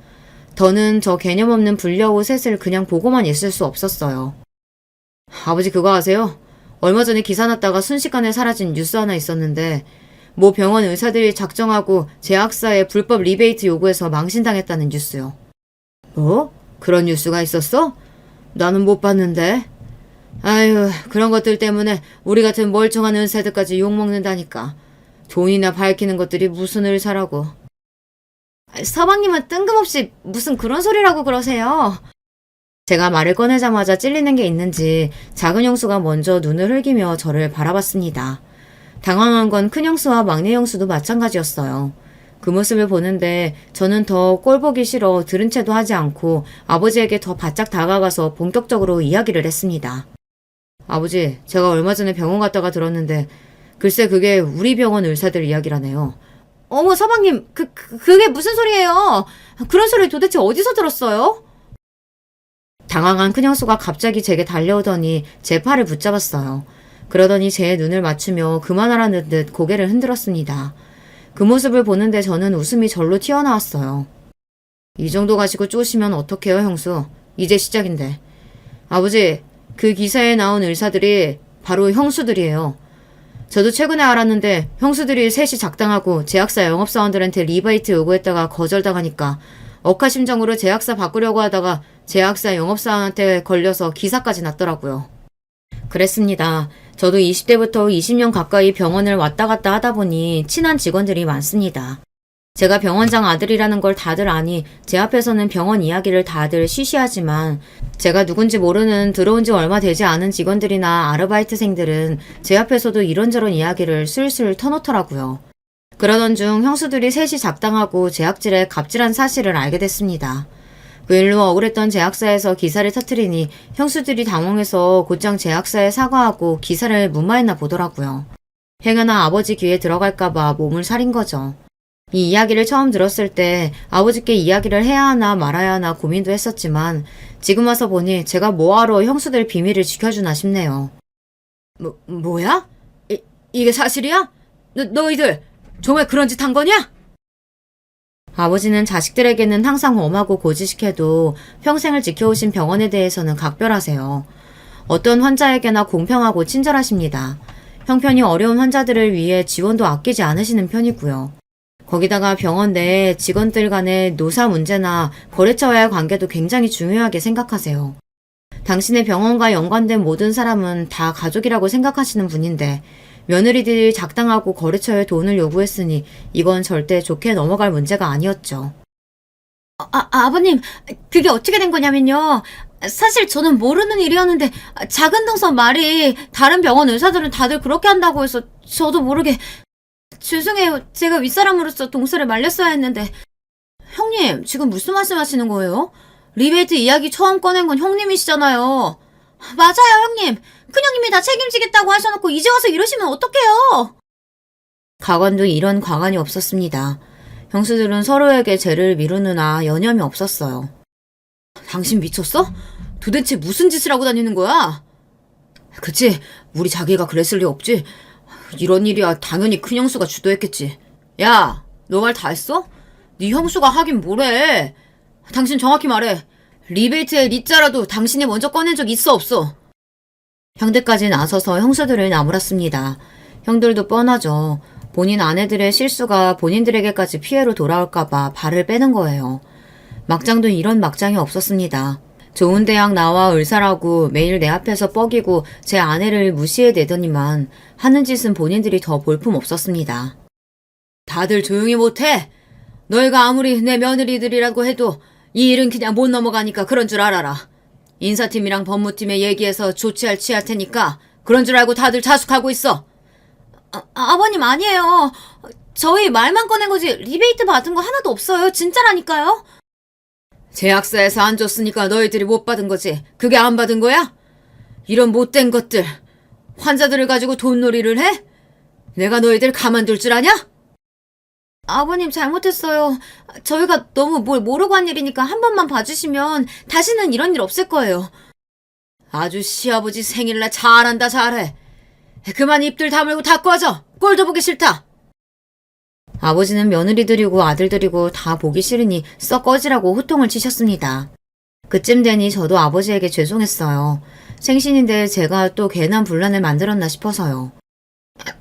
더는 저 개념 없는 불려오 셋을 그냥 보고만 있을 수 없었어요. 아버지 그거 아세요? 얼마 전에 기사 났다가 순식간에 사라진 뉴스 하나 있었는데 모 병원 의사들이 작정하고 제약사에 불법 리베이트 요구해서 망신당했다는 뉴스요. 뭐? 그런 뉴스가 있었어? 나는 못 봤는데. 아유, 그런 것들 때문에 우리 같은 멀쩡한 의사들까지 욕먹는다니까. 돈이나 밝히는 것들이 무슨 의사라고. 서방님은 뜬금없이 무슨 그런 소리라고 그러세요. 제가 말을 꺼내자마자 찔리는 게 있는지 작은 형수가 먼저 눈을 흘기며 저를 바라봤습니다. 당황한 건 큰 형수와 막내 형수도 마찬가지였어요. 그 모습을 보는데 저는 더 꼴보기 싫어 들은 채도 하지 않고 아버지에게 더 바짝 다가가서 본격적으로 이야기를 했습니다. 아버지, 제가 얼마 전에 병원 갔다가 들었는데 글쎄 그게 우리 병원 의사들 이야기라네요. 어머 서방님, 그게 무슨 소리예요? 그런 소리 도대체 어디서 들었어요? 당황한 큰형수가 갑자기 제게 달려오더니 제 팔을 붙잡았어요. 그러더니 제 눈을 맞추며 그만하라는 듯 고개를 흔들었습니다. 그 모습을 보는데 저는 웃음이 절로 튀어나왔어요. 이 정도 가지고 쪼시면 어떡해요, 형수? 이제 시작인데. 아버지, 그 기사에 나온 의사들이 바로 형수들이에요. 저도 최근에 알았는데 형수들이 셋이 작당하고 제약사 영업사원들한테 리베이트 요구했다가 거절당하니까 억하심정으로 제약사 바꾸려고 하다가 제약사 영업사원한테 걸려서 기사까지 났더라고요. 그랬습니다. 저도 20대부터 20년 가까이 병원을 왔다 갔다 하다 보니 친한 직원들이 많습니다. 제가 병원장 아들이라는 걸 다들 아니 제 앞에서는 병원 이야기를 다들 쉬쉬하지만 제가 누군지 모르는 들어온 지 얼마 되지 않은 직원들이나 아르바이트생들은 제 앞에서도 이런저런 이야기를 슬슬 터놓더라고요. 그러던 중 형수들이 셋이 작당하고 제약질의 갑질한 사실을 알게 됐습니다. 그 일로 억울했던 제약사에서 기사를 터뜨리니 형수들이 당황해서 곧장 제약사에 사과하고 기사를 무마했나 보더라고요. 행여나 아버지 귀에 들어갈까봐 몸을 사린 거죠. 이 이야기를 처음 들었을 때 아버지께 이야기를 해야 하나 말아야 하나 고민도 했었지만 지금 와서 보니 제가 뭐하러 형수들 비밀을 지켜주나 싶네요. 뭐야? 이게 사실이야? 너희들 정말 그런 짓 한 거냐? 아버지는 자식들에게는 항상 엄하고 고지식해도 평생을 지켜오신 병원에 대해서는 각별하세요. 어떤 환자에게나 공평하고 친절하십니다. 형편이 어려운 환자들을 위해 지원도 아끼지 않으시는 편이고요. 거기다가 병원 내에 직원들 간의 노사 문제나 거래처와의 관계도 굉장히 중요하게 생각하세요. 당신의 병원과 연관된 모든 사람은 다 가족이라고 생각하시는 분인데 며느리들이 작당하고 거래처에 돈을 요구했으니 이건 절대 좋게 넘어갈 문제가 아니었죠. 아버님, 그게 어떻게 된 거냐면요. 사실 저는 모르는 일이었는데 작은 동선 말이 다른 병원 의사들은 다들 그렇게 한다고 해서 저도 모르게 죄송해요. 제가 윗사람으로서 동서를 말렸어야 했는데. 형님, 지금 무슨 말씀하시는 거예요? 리베이트 이야기 처음 꺼낸 건 형님이시잖아요. 맞아요, 형님. 큰형님이 다 책임지겠다고 하셔놓고 이제 와서 이러시면 어떡해요? 가관도 이런 과관이 없었습니다. 형수들은 서로에게 죄를 미루느나 여념이 없었어요. 당신 미쳤어? 도대체 무슨 짓을 하고 다니는 거야? 그치, 우리 자기가 그랬을 리 없지. 이런 일이야 당연히 큰형수가 주도했겠지. 야, 너 말 다 했어? 네 형수가 하긴 뭐래. 당신 정확히 말해. 리베이트의 리자라도 당신이 먼저 꺼낸 적 있어 없어? 형들까지 나서서 형수들을 나무랐습니다. 형들도 뻔하죠. 본인 아내들의 실수가 본인들에게까지 피해로 돌아올까봐 발을 빼는 거예요. 막장도 이런 막장이 없었습니다. 좋은 대학 나와 의사라고 매일 내 앞에서 뻐기고 제 아내를 무시해대더니만 하는 짓은 본인들이 더 볼품 없었습니다. 다들 조용히 못해. 너희가 아무리 내 며느리들이라고 해도 이 일은 그냥 못 넘어가니까 그런 줄 알아라. 인사팀이랑 법무팀에 얘기해서 조치할 취할 테니까 그런 줄 알고 다들 자숙하고 있어. 아버님 아니에요. 저희 말만 꺼낸 거지 리베이트 받은 거 하나도 없어요. 진짜라니까요. 제약사에서 안 줬으니까 너희들이 못 받은 거지. 그게 안 받은 거야? 이런 못된 것들. 환자들을 가지고 돈놀이를 해? 내가 너희들 가만둘 줄 아냐? 아버님 잘못했어요. 저희가 너무 뭘 모르고 한 일이니까 한 번만 봐주시면 다시는 이런 일 없을 거예요. 아주 시아버지 생일날 잘한다 잘해. 그만 입들 다물고 다 꺼져. 꼴도 보기 싫다. 아버지는 며느리들이고 아들들이고 다 보기 싫으니 썩 꺼지라고 호통을 치셨습니다. 그쯤 되니 저도 아버지에게 죄송했어요. 생신인데 제가 또 괜한 분란을 만들었나 싶어서요.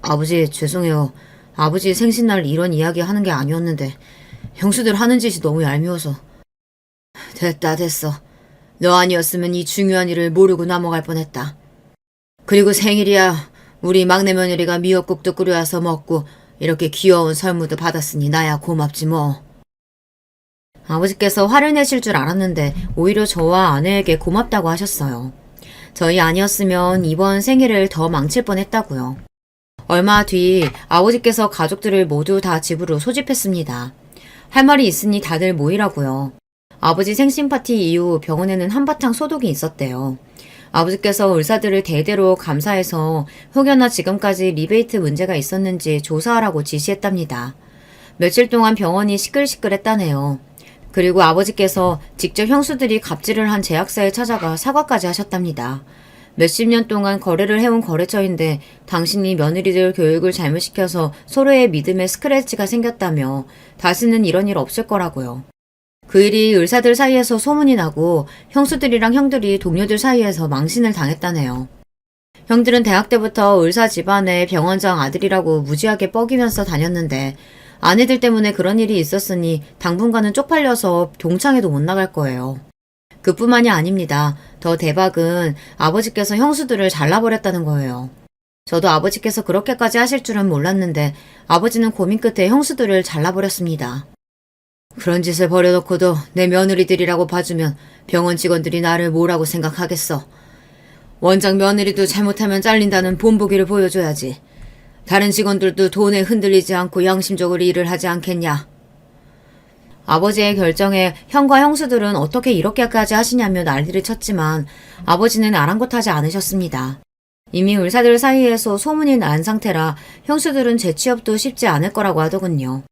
아버지 죄송해요. 아버지 생신날 이런 이야기 하는 게 아니었는데 형수들 하는 짓이 너무 얄미워서. 됐어. 너 아니었으면 이 중요한 일을 모르고 넘어갈 뻔했다. 그리고 생일이야. 우리 막내 며느리가 미역국도 끓여와서 먹고 이렇게 귀여운 선물도 받았으니 나야 고맙지 뭐. 아버지께서 화를 내실 줄 알았는데 오히려 저와 아내에게 고맙다고 하셨어요. 저희 아니었으면 이번 생일을 더 망칠 뻔했다고요. 얼마 뒤 아버지께서 가족들을 모두 다 집으로 소집했습니다. 할 말이 있으니 다들 모이라고요. 아버지 생신 파티 이후 병원에는 한바탕 소독이 있었대요. 아버지께서 의사들을 대대로 감사해서 혹여나 지금까지 리베이트 문제가 있었는지 조사하라고 지시했답니다. 며칠 동안 병원이 시끌시끌했다네요. 그리고 아버지께서 직접 형수들이 갑질을 한 제약사에 찾아가 사과까지 하셨답니다. 몇십 년 동안 거래를 해온 거래처인데 당신이 며느리들 교육을 잘못시켜서 서로의 믿음에 스크래치가 생겼다며 다시는 이런 일 없을 거라고요. 그 일이 의사들 사이에서 소문이 나고 형수들이랑 형들이 동료들 사이에서 망신을 당했다네요. 형들은 대학 때부터 의사 집안의 병원장 아들이라고 무지하게 뻐기면서 다녔는데 아내들 때문에 그런 일이 있었으니 당분간은 쪽팔려서 동창회도 못 나갈 거예요. 그뿐만이 아닙니다. 더 대박은 아버지께서 형수들을 잘라버렸다는 거예요. 저도 아버지께서 그렇게까지 하실 줄은 몰랐는데 아버지는 고민 끝에 형수들을 잘라버렸습니다. 그런 짓을 벌여놓고도 내 며느리들이라고 봐주면 병원 직원들이 나를 뭐라고 생각하겠어. 원장 며느리도 잘못하면 잘린다는 본보기를 보여줘야지. 다른 직원들도 돈에 흔들리지 않고 양심적으로 일을 하지 않겠냐. 아버지의 결정에 형과 형수들은 어떻게 이렇게까지 하시냐며 난리를 쳤지만 아버지는 아랑곳하지 않으셨습니다. 이미 의사들 사이에서 소문이 난 상태라 형수들은 재취업도 쉽지 않을 거라고 하더군요.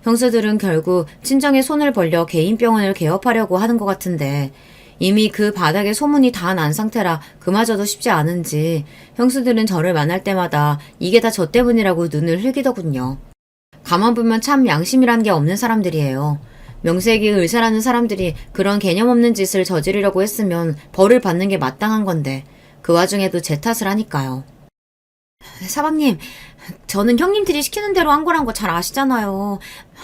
형수들은 결국 친정에 손을 벌려 개인 병원을 개업하려고 하는 것 같은데 이미 그 바닥에 소문이 다 난 상태라 그마저도 쉽지 않은지 형수들은 저를 만날 때마다 이게 다 저 때문이라고 눈을 흘기더군요. 가만 보면 참 양심이란 게 없는 사람들이에요. 명색이 의사라는 사람들이 그런 개념 없는 짓을 저지르려고 했으면 벌을 받는 게 마땅한 건데 그 와중에도 제 탓을 하니까요. 사방님, 저는 형님들이 시키는 대로 한 거란 거 잘 아시잖아요.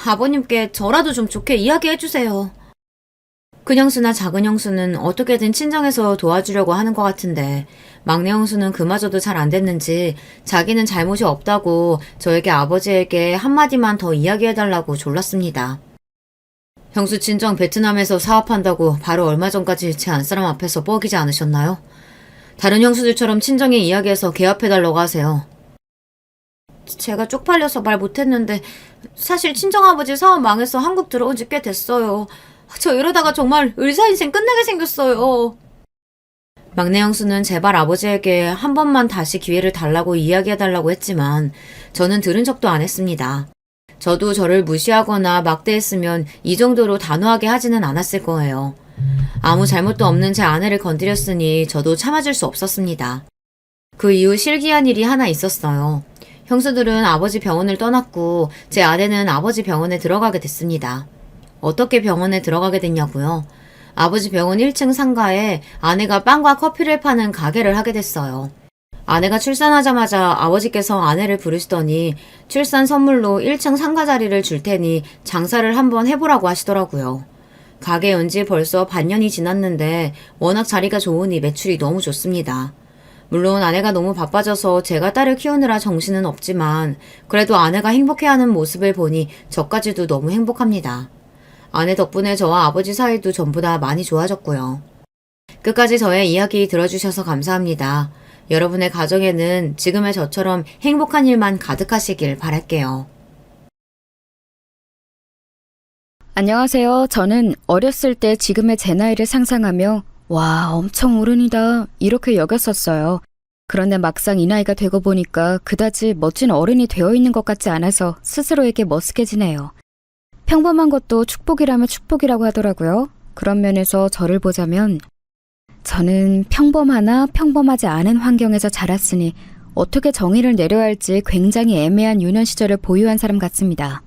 아버님께 저라도 좀 좋게 이야기해 주세요. 큰 형수나 작은 형수는 어떻게든 친정에서 도와주려고 하는 것 같은데 막내 형수는 그마저도 잘 안 됐는지 자기는 잘못이 없다고 저에게 아버지에게 한마디만 더 이야기해달라고 졸랐습니다. 형수 친정 베트남에서 사업한다고 바로 얼마 전까지 제 안사람 앞에서 뻐기지 않으셨나요? 다른 형수들처럼 친정에 이야기해서 개업해달라고 하세요. 제가 쪽팔려서 말 못했는데 사실 친정아버지 사업 망해서 한국 들어온 지 꽤 됐어요. 저 이러다가 정말 의사 인생 끝나게 생겼어요. 막내 형수는 제발 아버지에게 한 번만 다시 기회를 달라고 이야기해달라고 했지만 저는 들은 적도 안 했습니다. 저도 저를 무시하거나 막대했으면 이 정도로 단호하게 하지는 않았을 거예요. 아무 잘못도 없는 제 아내를 건드렸으니 저도 참아줄 수 없었습니다. 그 이후 실기한 일이 하나 있었어요. 형수들은 아버지 병원을 떠났고 제 아내는 아버지 병원에 들어가게 됐습니다. 어떻게 병원에 들어가게 됐냐고요? 아버지 병원 1층 상가에 아내가 빵과 커피를 파는 가게를 하게 됐어요. 아내가 출산하자마자 아버지께서 아내를 부르시더니 출산 선물로 1층 상가 자리를 줄 테니 장사를 한번 해보라고 하시더라고요. 가게 연지 벌써 반년이 지났는데 워낙 자리가 좋으니 매출이 너무 좋습니다. 물론 아내가 너무 바빠져서 제가 딸을 키우느라 정신은 없지만 그래도 아내가 행복해하는 모습을 보니 저까지도 너무 행복합니다. 아내 덕분에 저와 아버지 사이도 전부 다 많이 좋아졌고요. 끝까지 저의 이야기 들어주셔서 감사합니다. 여러분의 가정에는 지금의 저처럼 행복한 일만 가득하시길 바랄게요. 안녕하세요. 저는 어렸을 때 지금의 제 나이를 상상하며 와, 엄청 어른이다 이렇게 여겼었어요. 그런데 막상 이 나이가 되고 보니까 그다지 멋진 어른이 되어 있는 것 같지 않아서 스스로에게 머쓱해지네요. 평범한 것도 축복이라면 축복이라고 하더라고요. 그런 면에서 저를 보자면 저는 평범하나 평범하지 않은 환경에서 자랐으니 어떻게 정의를 내려야 할지 굉장히 애매한 유년 시절을 보유한 사람 같습니다.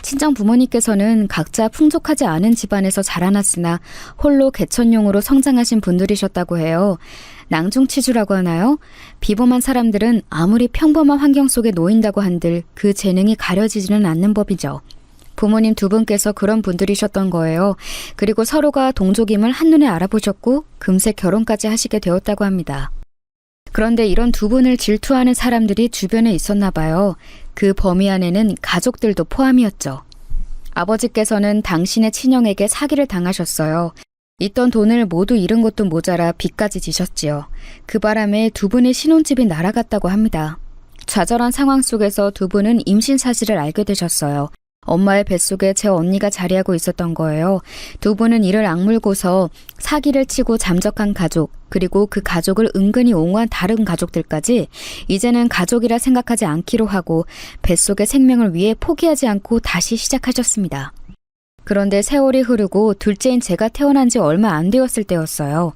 친정 부모님께서는 각자 풍족하지 않은 집안에서 자라났으나 홀로 개천용으로 성장하신 분들이셨다고 해요. 낭중치주라고 하나요? 비범한 사람들은 아무리 평범한 환경 속에 놓인다고 한들 그 재능이 가려지지는 않는 법이죠. 부모님 두 분께서 그런 분들이셨던 거예요. 그리고 서로가 동족임을 한눈에 알아보셨고 금세 결혼까지 하시게 되었다고 합니다. 그런데 이런 두 분을 질투하는 사람들이 주변에 있었나 봐요. 그 범위 안에는 가족들도 포함이었죠. 아버지께서는 당신의 친형에게 사기를 당하셨어요. 있던 돈을 모두 잃은 것도 모자라 빚까지 지셨지요. 그 바람에 두 분의 신혼집이 날아갔다고 합니다. 좌절한 상황 속에서 두 분은 임신 사실을 알게 되셨어요. 엄마의 뱃속에 제 언니가 자리하고 있었던 거예요. 두 분은 이를 악물고서 사기를 치고 잠적한 가족, 그리고 그 가족을 은근히 옹호한 다른 가족들까지 이제는 가족이라 생각하지 않기로 하고 뱃속의 생명을 위해 포기하지 않고 다시 시작하셨습니다. 그런데 세월이 흐르고 둘째인 제가 태어난 지 얼마 안 되었을 때였어요.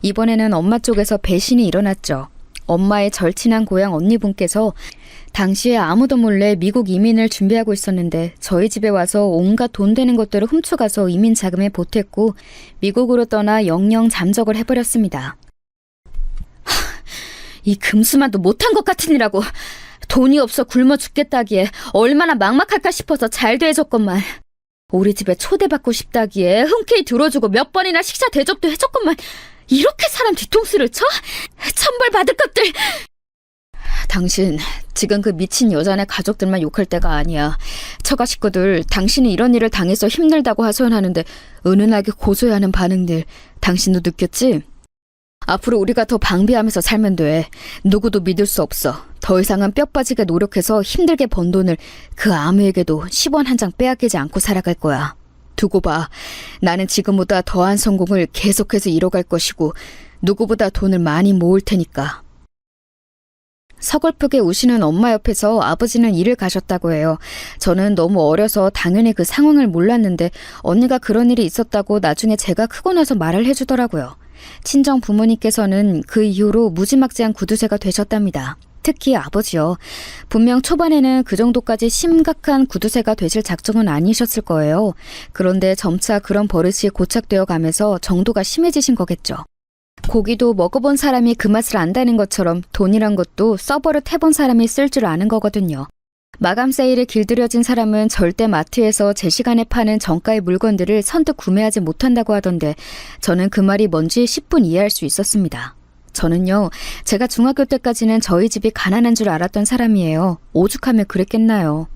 이번에는 엄마 쪽에서 배신이 일어났죠. 엄마의 절친한 고향 언니분께서 당시에 아무도 몰래 미국 이민을 준비하고 있었는데 저희 집에 와서 온갖 돈 되는 것들을 훔쳐가서 이민 자금에 보탰고 미국으로 떠나 영영 잠적을 해버렸습니다. 이 금수만도 못한 것 같으니라고. 돈이 없어 굶어 죽겠다기에 얼마나 막막할까 싶어서 잘 대해줬건만. 우리 집에 초대받고 싶다기에 흔쾌히 들어주고 몇 번이나 식사 대접도 해줬건만. 이렇게 사람 뒤통수를 쳐? 천벌 받을 것들! 당신 지금 그 미친 여자네 가족들만 욕할 때가 아니야. 처가 식구들 당신이 이런 일을 당해서 힘들다고 하소연하는데 은은하게 고소해하는 반응들 당신도 느꼈지? 앞으로 우리가 더 방비하면서 살면 돼. 누구도 믿을 수 없어. 더 이상은 뼈 빠지게 노력해서 힘들게 번 돈을 그 아무에게도 10원 한 장 빼앗기지 않고 살아갈 거야. 두고 봐. 나는 지금보다 더한 성공을 계속해서 이뤄갈 것이고 누구보다 돈을 많이 모을 테니까. 서글프게 우시는 엄마 옆에서 아버지는 일을 가셨다고 해요. 저는 너무 어려서 당연히 그 상황을 몰랐는데 언니가 그런 일이 있었다고 나중에 제가 크고 나서 말을 해주더라고요. 친정 부모님께서는 그 이후로 무지막지한 구두쇠가 되셨답니다. 특히 아버지요. 분명 초반에는 그 정도까지 심각한 구두쇠가 되실 작정은 아니셨을 거예요. 그런데 점차 그런 버릇이 고착되어 가면서 정도가 심해지신 거겠죠. 고기도 먹어본 사람이 그 맛을 안다는 것처럼 돈이란 것도 써버릇 해본 사람이 쓸 줄 아는 거거든요. 마감 세일에 길들여진 사람은 절대 마트에서 제 시간에 파는 정가의 물건들을 선뜻 구매하지 못한다고 하던데 저는 그 말이 뭔지 10분 이해할 수 있었습니다. 저는요, 제가 중학교 때까지는 저희 집이 가난한 줄 알았던 사람이에요. 오죽하면 그랬겠나요.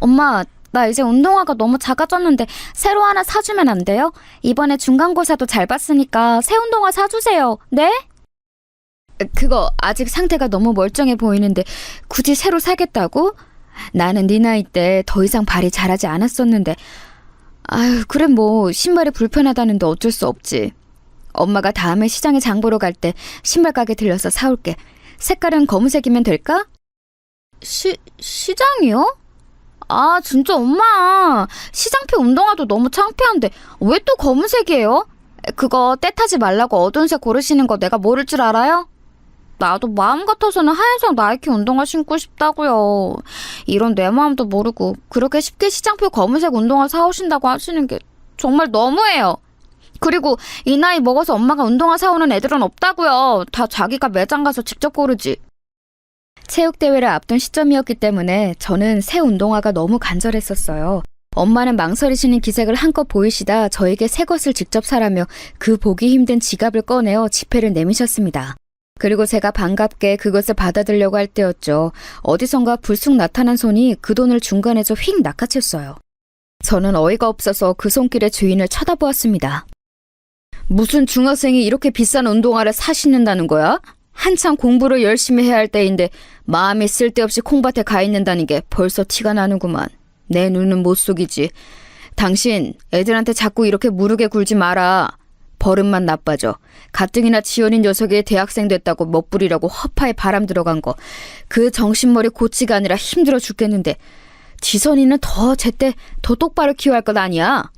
엄마, 나 이제 운동화가 너무 작아졌는데 새로 하나 사주면 안 돼요? 이번에 중간고사도 잘 봤으니까 새 운동화 사주세요. 네? 그거 아직 상태가 너무 멀쩡해 보이는데 굳이 새로 사겠다고? 나는 네 나이 때 더 이상 발이 자라지 않았었는데. 아유, 그래 뭐 신발이 불편하다는데 어쩔 수 없지. 엄마가 다음에 시장에 장 보러 갈 때 신발 가게 들려서 사올게. 색깔은 검은색이면 될까? 시장이요? 아, 진짜 엄마. 시장표 운동화도 너무 창피한데 왜 또 검은색이에요? 그거 때 타지 말라고 어두운 색 고르시는 거 내가 모를 줄 알아요? 나도 마음 같아서는 하얀색 나이키 운동화 신고 싶다고요. 이런 내 마음도 모르고 그렇게 쉽게 시장표 검은색 운동화 사오신다고 하시는 게 정말 너무해요. 그리고 이 나이 먹어서 엄마가 운동화 사오는 애들은 없다고요. 다 자기가 매장 가서 직접 고르지. 체육대회를 앞둔 시점이었기 때문에 저는 새 운동화가 너무 간절했었어요. 엄마는 망설이시는 기색을 한껏 보이시다 저에게 새 것을 직접 사라며 그 보기 힘든 지갑을 꺼내어 지폐를 내미셨습니다. 그리고 제가 반갑게 그것을 받아들려고 할 때였죠. 어디선가 불쑥 나타난 손이 그 돈을 중간에서 휙 낚아챘어요. 저는 어이가 없어서 그 손길의 주인을 쳐다보았습니다. 무슨 중학생이 이렇게 비싼 운동화를 사 신는다는 거야? 한참 공부를 열심히 해야 할 때인데 마음이 쓸데없이 콩밭에 가 있는다는 게 벌써 티가 나는구만. 내 눈은 못 속이지. 당신 애들한테 자꾸 이렇게 무르게 굴지 마라. 버릇만 나빠져. 가뜩이나 지연인 녀석이 대학생 됐다고 멋부리라고 허파에 바람 들어간 거. 그 정신머리 고치가 아니라 힘들어 죽겠는데 지선이는 더 제때 더 똑바로 키워야 할 것 아니야?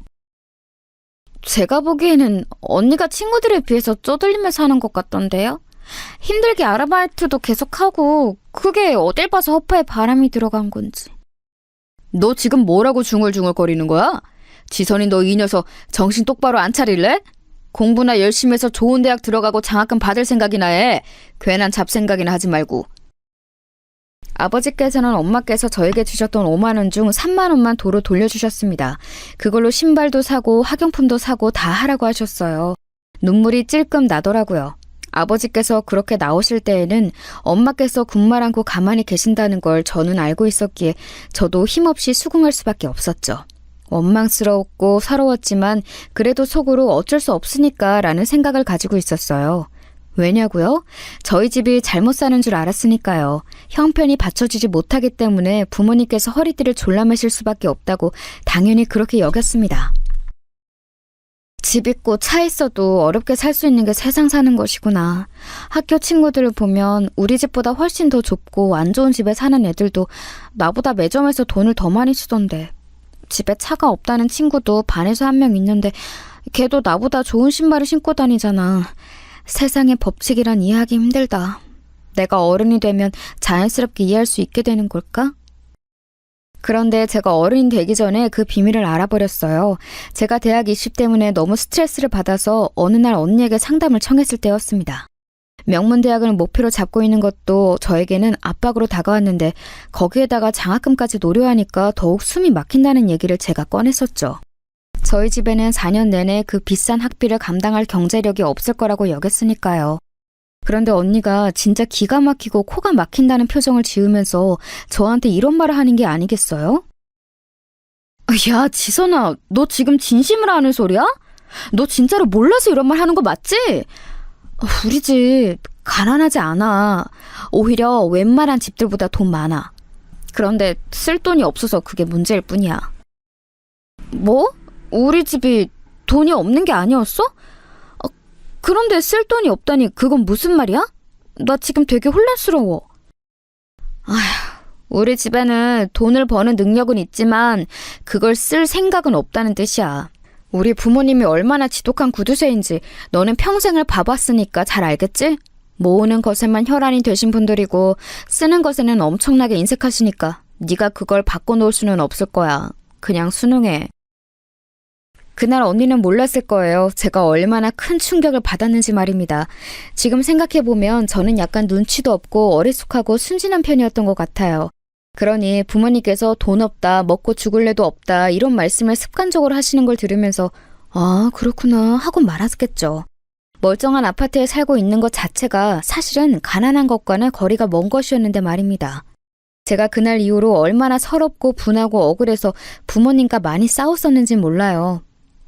제가 보기에는 언니가 친구들에 비해서 쪼들리면서 하는 것 같던데요? 힘들게 아르바이트도 계속하고 그게 어딜 봐서 허파에 바람이 들어간 건지. 너 지금 뭐라고 중얼중얼거리는 거야? 지선이 너 이 녀석 정신 똑바로 안 차릴래? 공부나 열심히 해서 좋은 대학 들어가고 장학금 받을 생각이나 해. 괜한 잡생각이나 하지 말고. 아버지께서는 엄마께서 저에게 주셨던 5만 원 중 3만 원만 도로 돌려주셨습니다. 그걸로 신발도 사고 학용품도 사고 다 하라고 하셨어요. 눈물이 찔끔 나더라고요. 아버지께서 그렇게 나오실 때에는 엄마께서 군말 않고 가만히 계신다는 걸 저는 알고 있었기에 저도 힘없이 수긍할 수밖에 없었죠. 원망스러웠고 서러웠지만 그래도 속으로 어쩔 수 없으니까 라는 생각을 가지고 있었어요. 왜냐고요? 저희 집이 잘못 사는 줄 알았으니까요. 형편이 받쳐주지 못하기 때문에 부모님께서 허리띠를 졸라매실 수밖에 없다고 당연히 그렇게 여겼습니다. 집 있고 차 있어도 어렵게 살 수 있는 게 세상 사는 것이구나. 학교 친구들을 보면 우리 집보다 훨씬 더 좁고 안 좋은 집에 사는 애들도 나보다 매점에서 돈을 더 많이 쓰던데. 집에 차가 없다는 친구도 반에서 한 명 있는데 걔도 나보다 좋은 신발을 신고 다니잖아. 세상의 법칙이란 이해하기 힘들다. 내가 어른이 되면 자연스럽게 이해할 수 있게 되는 걸까? 그런데 제가 어른이 되기 전에 그 비밀을 알아버렸어요. 제가 대학 입시 때문에 너무 스트레스를 받아서 어느 날 언니에게 상담을 청했을 때였습니다. 명문대학을 목표로 잡고 있는 것도 저에게는 압박으로 다가왔는데 거기에다가 장학금까지 노려하니까 더욱 숨이 막힌다는 얘기를 제가 꺼냈었죠. 저희 집에는 4년 내내 그 비싼 학비를 감당할 경제력이 없을 거라고 여겼으니까요. 그런데 언니가 진짜 기가 막히고 코가 막힌다는 표정을 지으면서 저한테 이런 말을 하는 게 아니겠어요? 야, 지선아, 너 지금 진심으로 하는 소리야? 너 진짜로 몰라서 이런 말 하는 거 맞지? 우리 집 가난하지 않아. 오히려 웬만한 집들보다 돈 많아. 그런데 쓸 돈이 없어서 그게 문제일 뿐이야. 뭐? 우리 집이 돈이 없는 게 아니었어? 그런데 쓸 돈이 없다니 그건 무슨 말이야? 나 지금 되게 혼란스러워. 아휴, 우리 집에는 돈을 버는 능력은 있지만 그걸 쓸 생각은 없다는 뜻이야. 우리 부모님이 얼마나 지독한 구두쇠인지 너는 평생을 봐봤으니까 잘 알겠지? 모으는 것에만 혈안이 되신 분들이고 쓰는 것에는 엄청나게 인색하시니까 네가 그걸 바꿔놓을 수는 없을 거야. 그냥 순응해. 그날 언니는 몰랐을 거예요. 제가 얼마나 큰 충격을 받았는지 말입니다. 지금 생각해보면 저는 약간 눈치도 없고 어리숙하고 순진한 편이었던 것 같아요. 그러니 부모님께서 돈 없다, 먹고 죽을래도 없다 이런 말씀을 습관적으로 하시는 걸 들으면서 아, 그렇구나 하고 말았겠죠. 멀쩡한 아파트에 살고 있는 것 자체가 사실은 가난한 것과는 거리가 먼 것이었는데 말입니다. 제가 그날 이후로 얼마나 서럽고 분하고 억울해서 부모님과 많이 싸웠었는지 몰라요.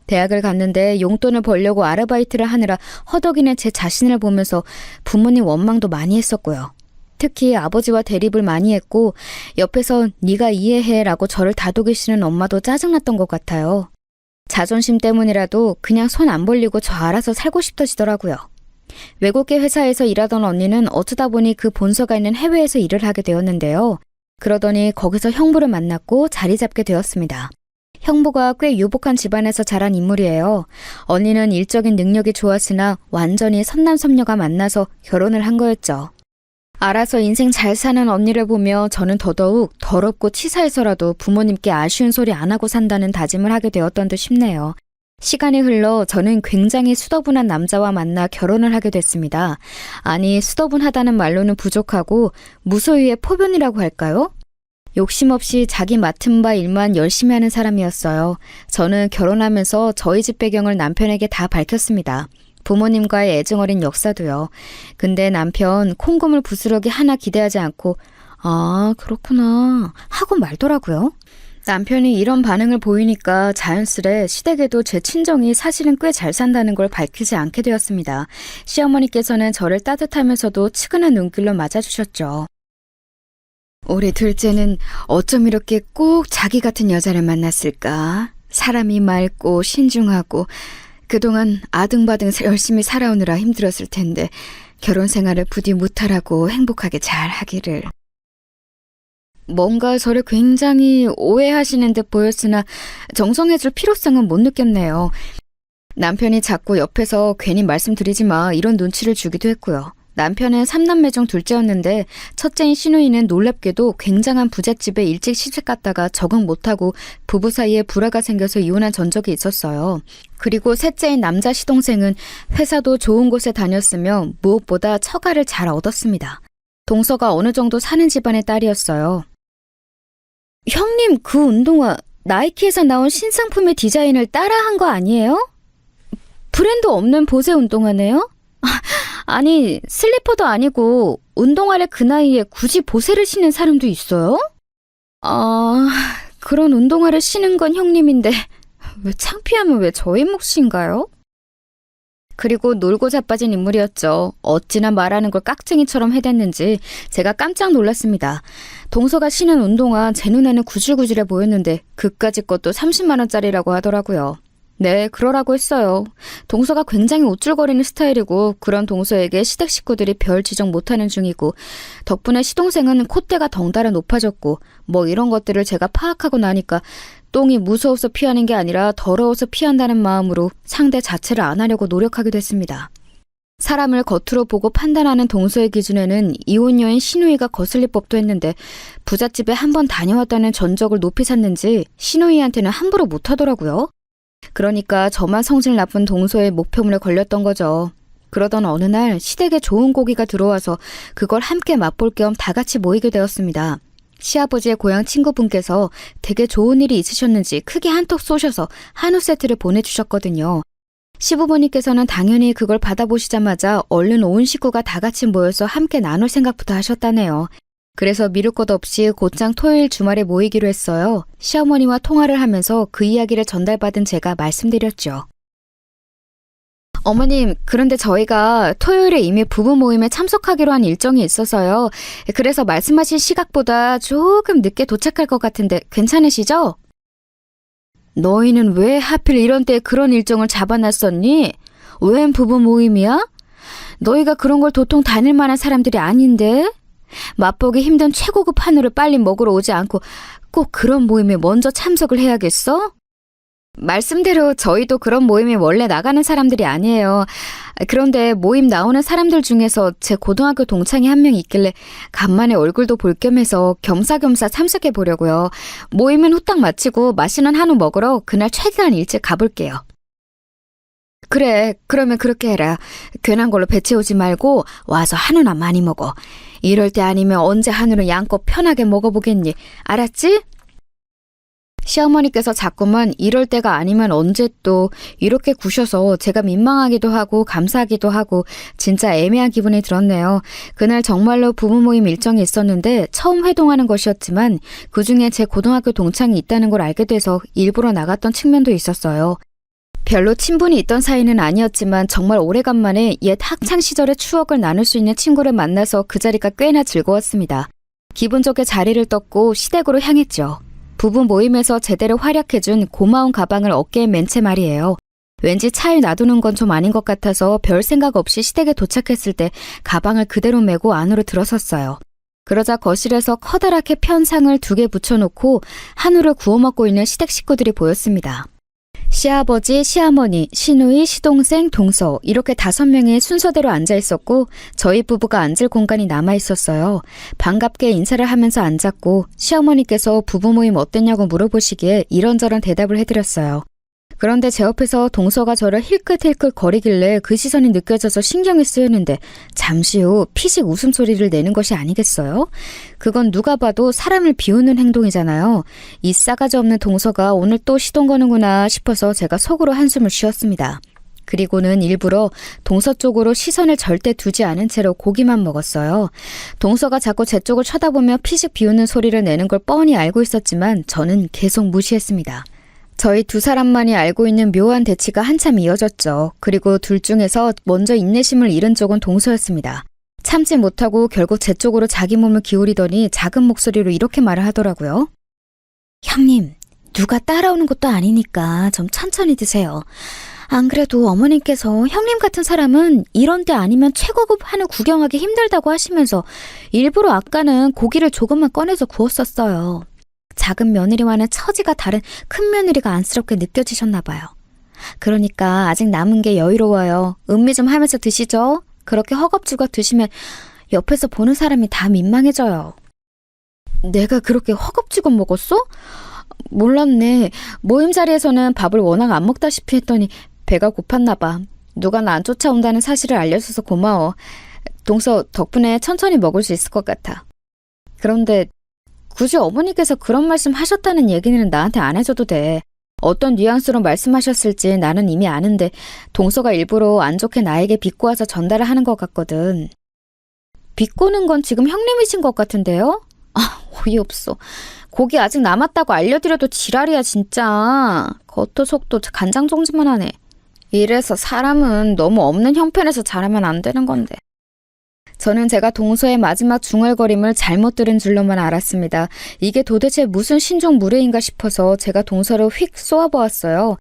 대학을 갔는데 용돈을 벌려고 아르바이트를 하느라 허덕이는 제 자신을 보면서 부모님 원망도 많이 했었고요. 특히 아버지와 대립을 많이 했고 옆에서 네가 이해해라고 저를 다독이시는 엄마도 짜증났던 것 같아요. 자존심 때문이라도 그냥 손 안 벌리고 저 알아서 살고 싶어지더라고요. 외국계 회사에서 일하던 언니는 어쩌다 보니 그 본사가 있는 해외에서 일을 하게 되었는데요. 그러더니 거기서 형부를 만났고 자리 잡게 되었습니다. 형부가 꽤 유복한 집안에서 자란 인물이에요. 언니는 일적인 능력이 좋았으나 완전히 선남선녀가 만나서 결혼을 한 거였죠. 알아서 인생 잘 사는 언니를 보며 저는 더더욱 더럽고 치사해서라도 부모님께 아쉬운 소리 안 하고 산다는 다짐을 하게 되었던 듯 싶네요. 시간이 흘러 저는 굉장히 수더분한 남자와 만나 결혼을 하게 됐습니다. 아니, 수더분하다는 말로는 부족하고 무소유의 포변이라고 할까요? 욕심 없이 자기 맡은 바 일만 열심히 하는 사람이었어요. 저는 결혼하면서 저희 집 배경을 남편에게 다 밝혔습니다. 부모님과의 애증어린 역사도요. 근데 남편 콩고물 부스러기 하나 기대하지 않고 아, 그렇구나 하고 말더라고요. 남편이 이런 반응을 보이니까 자연스레 시댁에도 제 친정이 사실은 꽤 잘 산다는 걸 밝히지 않게 되었습니다. 시어머니께서는 저를 따뜻하면서도 측은한 눈길로 맞아주셨죠. 우리 둘째는 어쩜 이렇게 꼭 자기 같은 여자를 만났을까? 사람이 맑고 신중하고 그동안 아등바등 열심히 살아오느라 힘들었을 텐데 결혼 생활을 부디 무탈하고 행복하게 잘 하기를. 뭔가 저를 굉장히 오해하시는 듯 보였으나 정성해줄 필요성은 못 느꼈네요. 남편이 자꾸 옆에서 괜히 말씀드리지 마 이런 눈치를 주기도 했고요. 남편은 3남매 중 둘째였는데 첫째인 신우이는 놀랍게도 굉장한 부잣집에 일찍 시집 갔다가 적응 못하고 부부 사이에 불화가 생겨서 이혼한 전적이 있었어요. 그리고 셋째인 남자 시동생은 회사도 좋은 곳에 다녔으며 무엇보다 처가를 잘 얻었습니다. 동서가 어느 정도 사는 집안의 딸이었어요. 형님, 그 운동화 나이키에서 나온 신상품의 디자인을 따라한 거 아니에요? 브랜드 없는 보세 운동화네요? 아니, 슬리퍼도 아니고 운동화를 그 나이에 굳이 보세를 신는 사람도 있어요? 그런 운동화를 신은 건 형님인데 왜 창피하면 왜 저희 몫인가요? 그리고 놀고 자빠진 인물이었죠. 어찌나 말하는 걸 깍쟁이처럼 해댔는지 제가 깜짝 놀랐습니다. 동서가 신은 운동화 제 눈에는 구질구질해 보였는데 그까짓 것도 30만 원짜리라고 하더라고요. 네, 그러라고 했어요. 동서가 굉장히 우쭐거리는 스타일이고 그런 동서에게 시댁 식구들이 별 지적 못하는 중이고 덕분에 시동생은 콧대가 덩달아 높아졌고 뭐 이런 것들을 제가 파악하고 나니까 똥이 무서워서 피하는 게 아니라 더러워서 피한다는 마음으로 상대 자체를 안 하려고 노력하게 됐습니다. 사람을 겉으로 보고 판단하는 동서의 기준에는 이혼 여인 신우이가 거슬릴 법도 했는데 부잣집에 한번 다녀왔다는 전적을 높이 샀는지 신우이한테는 함부로 못하더라고요. 그러니까 저만 성질 나쁜 동서의 목표물에 걸렸던 거죠. 그러던 어느 날 시댁에 좋은 고기가 들어와서 그걸 함께 맛볼 겸 다 같이 모이게 되었습니다. 시아버지의 고향 친구분께서 되게 좋은 일이 있으셨는지 크게 한턱 쏘셔서 한우 세트를 보내주셨거든요. 시부모님께서는 당연히 그걸 받아보시자마자 얼른 온 식구가 다 같이 모여서 함께 나눌 생각부터 하셨다네요. 그래서 미룰 것 없이 곧장 토요일 주말에 모이기로 했어요. 시어머니와 통화를 하면서 그 이야기를 전달받은 제가 말씀드렸죠. 어머님, 그런데 저희가 토요일에 이미 부부 모임에 참석하기로 한 일정이 있어서요. 그래서 말씀하신 시각보다 조금 늦게 도착할 것 같은데 괜찮으시죠? 너희는 왜 하필 이런 때에 그런 일정을 잡아놨었니? 웬 부부 모임이야? 너희가 그런 걸 도통 다닐 만한 사람들이 아닌데? 맛보기 힘든 최고급 한우를 빨리 먹으러 오지 않고 꼭 그런 모임에 먼저 참석을 해야겠어? 말씀대로 저희도 그런 모임에 원래 나가는 사람들이 아니에요. 그런데 모임 나오는 사람들 중에서 제 고등학교 동창이 한 명 있길래 간만에 얼굴도 볼 겸해서 겸사겸사 참석해 보려고요. 모임은 후딱 마치고 맛있는 한우 먹으러 그날 최대한 일찍 가볼게요. 그래, 그러면 그렇게 해라. 괜한 걸로 배 채우지 말고 와서 한우나 많이 먹어. 이럴 때 아니면 언제 한우를 양껏 편하게 먹어보겠니? 알았지? 시어머니께서 자꾸만 이럴 때가 아니면 언제 또 이렇게 구셔서 제가 민망하기도 하고 감사하기도 하고 진짜 애매한 기분이 들었네요. 그날 정말로 부부 모임 일정이 있었는데 처음 회동하는 것이었지만 그중에 제 고등학교 동창이 있다는 걸 알게 돼서 일부러 나갔던 측면도 있었어요. 별로 친분이 있던 사이는 아니었지만 정말 오래간만에 옛 학창시절의 추억을 나눌 수 있는 친구를 만나서 그 자리가 꽤나 즐거웠습니다. 기분 좋게 자리를 떴고 시댁으로 향했죠. 부부 모임에서 제대로 활약해준 고마운 가방을 어깨에 맨 채 말이에요. 왠지 차에 놔두는 건 좀 아닌 것 같아서 별 생각 없이 시댁에 도착했을 때 가방을 그대로 메고 안으로 들어섰어요. 그러자 거실에서 커다랗게 편 상을 2개 붙여놓고 한우를 구워 먹고 있는 시댁 식구들이 보였습니다. 시아버지, 시어머니, 시누이, 시동생, 동서 이렇게 5명이 순서대로 앉아 있었고 저희 부부가 앉을 공간이 남아 있었어요. 반갑게 인사를 하면서 앉았고 시어머니께서 부부 모임 어땠냐고 물어보시기에 이런저런 대답을 해드렸어요. 그런데 제 옆에서 동서가 저를 힐끗힐끗 거리길래 그 시선이 느껴져서 신경이 쓰였는데 잠시 후 피식 웃음소리를 내는 것이 아니겠어요? 그건 누가 봐도 사람을 비우는 행동이잖아요. 이 싸가지 없는 동서가 오늘 또 시동 거는구나 싶어서 제가 속으로 한숨을 쉬었습니다. 그리고는 일부러 동서 쪽으로 시선을 절대 두지 않은 채로 고기만 먹었어요. 동서가 자꾸 제 쪽을 쳐다보며 피식 비우는 소리를 내는 걸 뻔히 알고 있었지만 저는 계속 무시했습니다. 저희 2사람만이 알고 있는 묘한 대치가 한참 이어졌죠. 그리고 둘 중에서 먼저 인내심을 잃은 쪽은 동서였습니다. 참지 못하고 결국 제 쪽으로 자기 몸을 기울이더니 작은 목소리로 이렇게 말을 하더라고요. 형님, 누가 따라오는 것도 아니니까 좀 천천히 드세요. 안 그래도 어머님께서 형님 같은 사람은 이런 때 아니면 최고급 한우 구경하기 힘들다고 하시면서 일부러 아까는 고기를 조금만 꺼내서 구웠었어요. 작은 며느리와는 처지가 다른 큰 며느리가 안쓰럽게 느껴지셨나 봐요. 그러니까 아직 남은 게 여유로워요. 음미 좀 하면서 드시죠. 그렇게 허겁지겁 드시면 옆에서 보는 사람이 다 민망해져요. 내가 그렇게 허겁지겁 먹었어? 몰랐네. 모임 자리에서는 밥을 워낙 안 먹다시피 했더니 배가 고팠나 봐. 누가 나 안 쫓아온다는 사실을 알려줘서 고마워. 동서 덕분에 천천히 먹을 수 있을 것 같아. 그런데 굳이 어머니께서 그런 말씀 하셨다는 얘기는 나한테 안 해줘도 돼. 어떤 뉘앙스로 말씀하셨을지 나는 이미 아는데 동서가 일부러 안 좋게 나에게 비꼬아서 전달을 하는 것 같거든. 비꼬는 건 지금 형님이신 것 같은데요? 아, 어이없어. 고기 아직 남았다고 알려드려도 지랄이야 진짜. 겉도 속도 간장종지만 하네. 이래서 사람은 너무 없는 형편에서 자라면 안 되는 건데. 저는 제가 동서의 마지막 중얼거림을 잘못 들은 줄로만 알았습니다. 이게 도대체 무슨 신종 무례인가 싶어서 제가 동서를 휙 쏘아보았어요.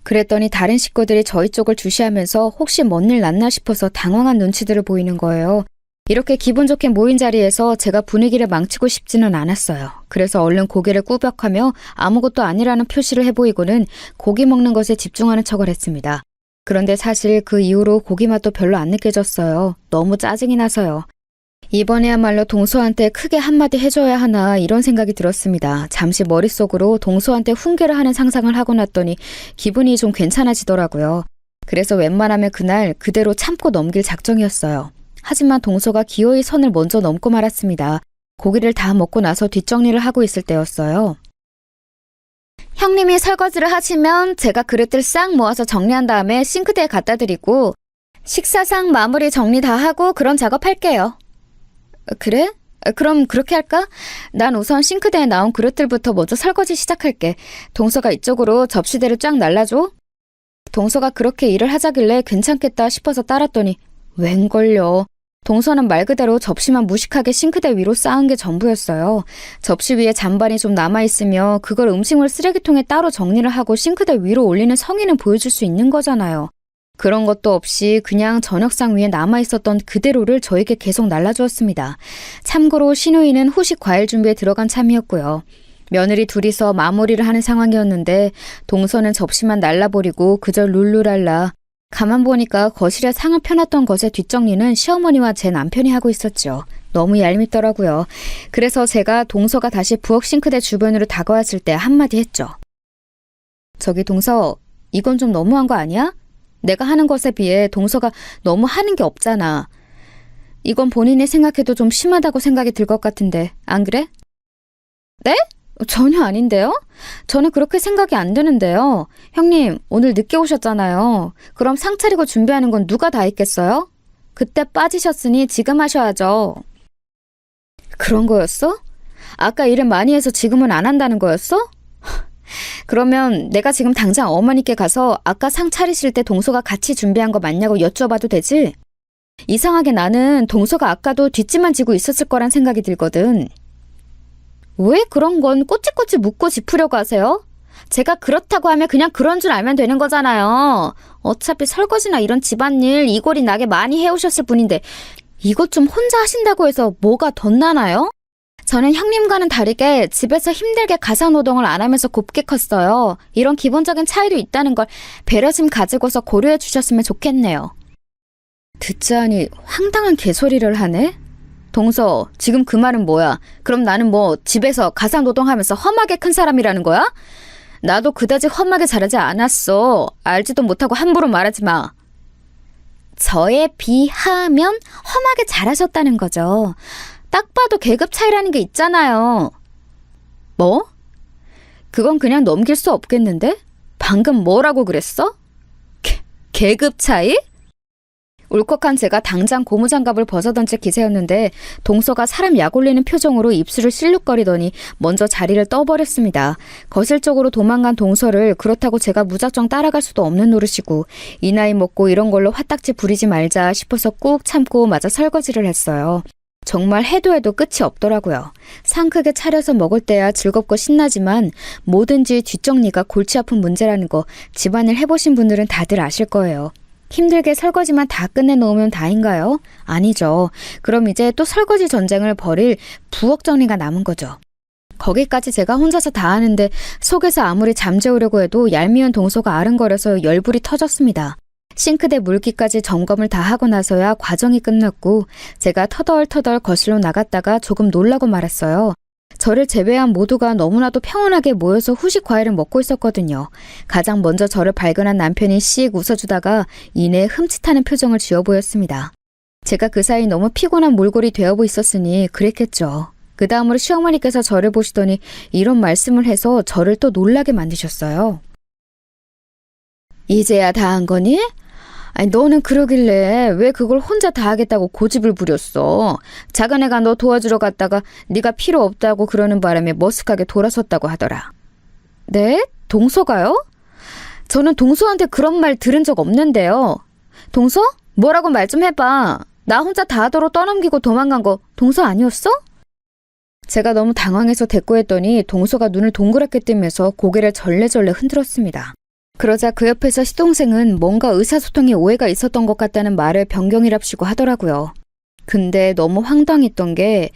그랬더니 다른 식구들이 저희 쪽을 주시하면서 혹시 뭔 일 났나 싶어서 당황한 눈치들을 보이는 거예요. 이렇게 기분 좋게 모인 자리에서 제가 분위기를 망치고 싶지는 않았어요. 그래서 얼른 고개를 꾸벅하며 아무것도 아니라는 표시를 해보이고는 고기 먹는 것에 집중하는 척을 했습니다. 그런데 사실 그 이후로 고기 맛도 별로 안 느껴졌어요. 너무 짜증이 나서요. 이번에야말로 동서한테 크게 한마디 해줘야 하나 이런 생각이 들었습니다. 잠시 머릿속으로 동서한테 훈계를 하는 상상을 하고 났더니 기분이 좀 괜찮아지더라고요. 그래서 웬만하면 그날 그대로 참고 넘길 작정이었어요. 하지만 동서가 기어이 선을 먼저 넘고 말았습니다. 고기를 다 먹고 나서 뒷정리를 하고 있을 때였어요. 형님이 설거지를 하시면 제가 그릇들 싹 모아서 정리한 다음에 싱크대에 갖다 드리고 식사상 마무리 정리 다 하고 그런 작업할게요. 그래? 그럼 그렇게 할까? 난 우선 싱크대에 나온 그릇들부터 먼저 설거지 시작할게. 동서가 이쪽으로 접시대를 쫙 날라줘. 동서가 그렇게 일을 하자길래 괜찮겠다 싶어서 따랐더니 웬걸요. 동서는 말 그대로 접시만 무식하게 싱크대 위로 쌓은 게 전부였어요. 접시 위에 잔반이 좀 남아있으며 그걸 음식물 쓰레기통에 따로 정리를 하고 싱크대 위로 올리는 성의는 보여줄 수 있는 거잖아요. 그런 것도 없이 그냥 저녁상 위에 남아있었던 그대로를 저에게 계속 날라주었습니다. 참고로 신우이는 후식 과일 준비에 들어간 참이었고요. 며느리 둘이서 마무리를 하는 상황이었는데 동서는 접시만 날라버리고 그저 룰루랄라. 가만 보니까 거실에 상을 펴놨던 것의 뒷정리는 시어머니와 제 남편이 하고 있었죠. 너무 얄밉더라고요. 그래서 제가 동서가 다시 부엌 싱크대 주변으로 다가왔을 때 한마디 했죠. 저기 동서, 이건 좀 너무한 거 아니야? 내가 하는 것에 비해 동서가 너무 하는 게 없잖아. 이건 본인이 생각해도 좀 심하다고 생각이 들 것 같은데 안 그래? 네? 전혀 아닌데요? 저는 그렇게 생각이 안 드는데요. 형님, 오늘 늦게 오셨잖아요. 그럼 상 차리고 준비하는 건 누가 다 했겠어요? 그때 빠지셨으니 지금 하셔야죠. 그런 거였어? 아까 일을 많이 해서 지금은 안 한다는 거였어? 그러면 내가 지금 당장 어머니께 가서 아까 상 차리실 때 동서가 같이 준비한 거 맞냐고 여쭤봐도 되지? 이상하게 나는 동서가 아까도 뒷짐만 지고 있었을 거란 생각이 들거든. 왜 그런 건 꼬치꼬치 묻고 짚으려고 하세요? 제가 그렇다고 하면 그냥 그런 줄 알면 되는 거잖아요. 어차피 설거지나 이런 집안일 이골이 나게 많이 해오셨을 분인데 이것 좀 혼자 하신다고 해서 뭐가 덧나나요? 저는 형님과는 다르게 집에서 힘들게 가사노동을 안 하면서 곱게 컸어요. 이런 기본적인 차이도 있다는 걸 배려심 가지고서 고려해 주셨으면 좋겠네요. 듣자하니 황당한 개소리를 하네? 동서, 지금 그 말은 뭐야? 그럼 나는 뭐 집에서 가사노동하면서 험하게 큰 사람이라는 거야? 나도 그다지 험하게 자라지 않았어. 알지도 못하고 함부로 말하지 마. 저에 비하면 험하게 자라셨다는 거죠. 딱 봐도 계급 차이라는 게 있잖아요. 뭐? 그건 그냥 넘길 수 없겠는데? 방금 뭐라고 그랬어? 계급 차이? 울컥한 제가 당장 고무장갑을 벗어던질 기세였는데 동서가 사람 약 올리는 표정으로 입술을 실룩거리더니 먼저 자리를 떠버렸습니다. 거실 쪽으로 도망간 동서를 그렇다고 제가 무작정 따라갈 수도 없는 노릇이고 이 나이 먹고 이런 걸로 화딱지 부리지 말자 싶어서 꾹 참고 마저 설거지를 했어요. 정말 해도 해도 끝이 없더라고요. 상 크게 차려서 먹을 때야 즐겁고 신나지만 뭐든지 뒷정리가 골치 아픈 문제라는 거 집안일 해보신 분들은 다들 아실 거예요. 힘들게 설거지만 다 끝내놓으면 다인가요? 아니죠. 그럼 이제 또 설거지 전쟁을 벌일 부엌 정리가 남은 거죠. 거기까지 제가 혼자서 다 하는데 속에서 아무리 잠재우려고 해도 얄미운 동서가 아른거려서 열불이 터졌습니다. 싱크대 물기까지 점검을 다 하고 나서야 과정이 끝났고 제가 터덜터덜 거실로 나갔다가 조금 놀라고 말았어요. 저를 제외한 모두가 너무나도 평온하게 모여서 후식 과일을 먹고 있었거든요. 가장 먼저 저를 발견한 남편이 씩 웃어주다가 이내 흠칫하는 표정을 지어 보였습니다. 제가 그 사이 너무 피곤한 몰골이 되어 있었으니 그랬겠죠. 그 다음으로 시어머니께서 저를 보시더니 이런 말씀을 해서 저를 또 놀라게 만드셨어요. 이제야 다 한 거니? 아니, 너는 그러길래 왜 그걸 혼자 다 하겠다고 고집을 부렸어? 작은 애가 너 도와주러 갔다가 네가 필요 없다고 그러는 바람에 머쓱하게 돌아섰다고 하더라. 네? 동서가요? 저는 동서한테 그런 말 들은 적 없는데요. 동서? 뭐라고 말 좀 해봐. 나 혼자 다 하도록 떠넘기고 도망간 거 동서 아니었어? 제가 너무 당황해서 대꾸했더니 동서가 눈을 동그랗게 뜨면서 고개를 절레절레 흔들었습니다. 그러자 그 옆에서 시동생은 뭔가 의사소통에 오해가 있었던 것 같다는 말을 변경이랍시고 하더라고요. 근데 너무 황당했던 게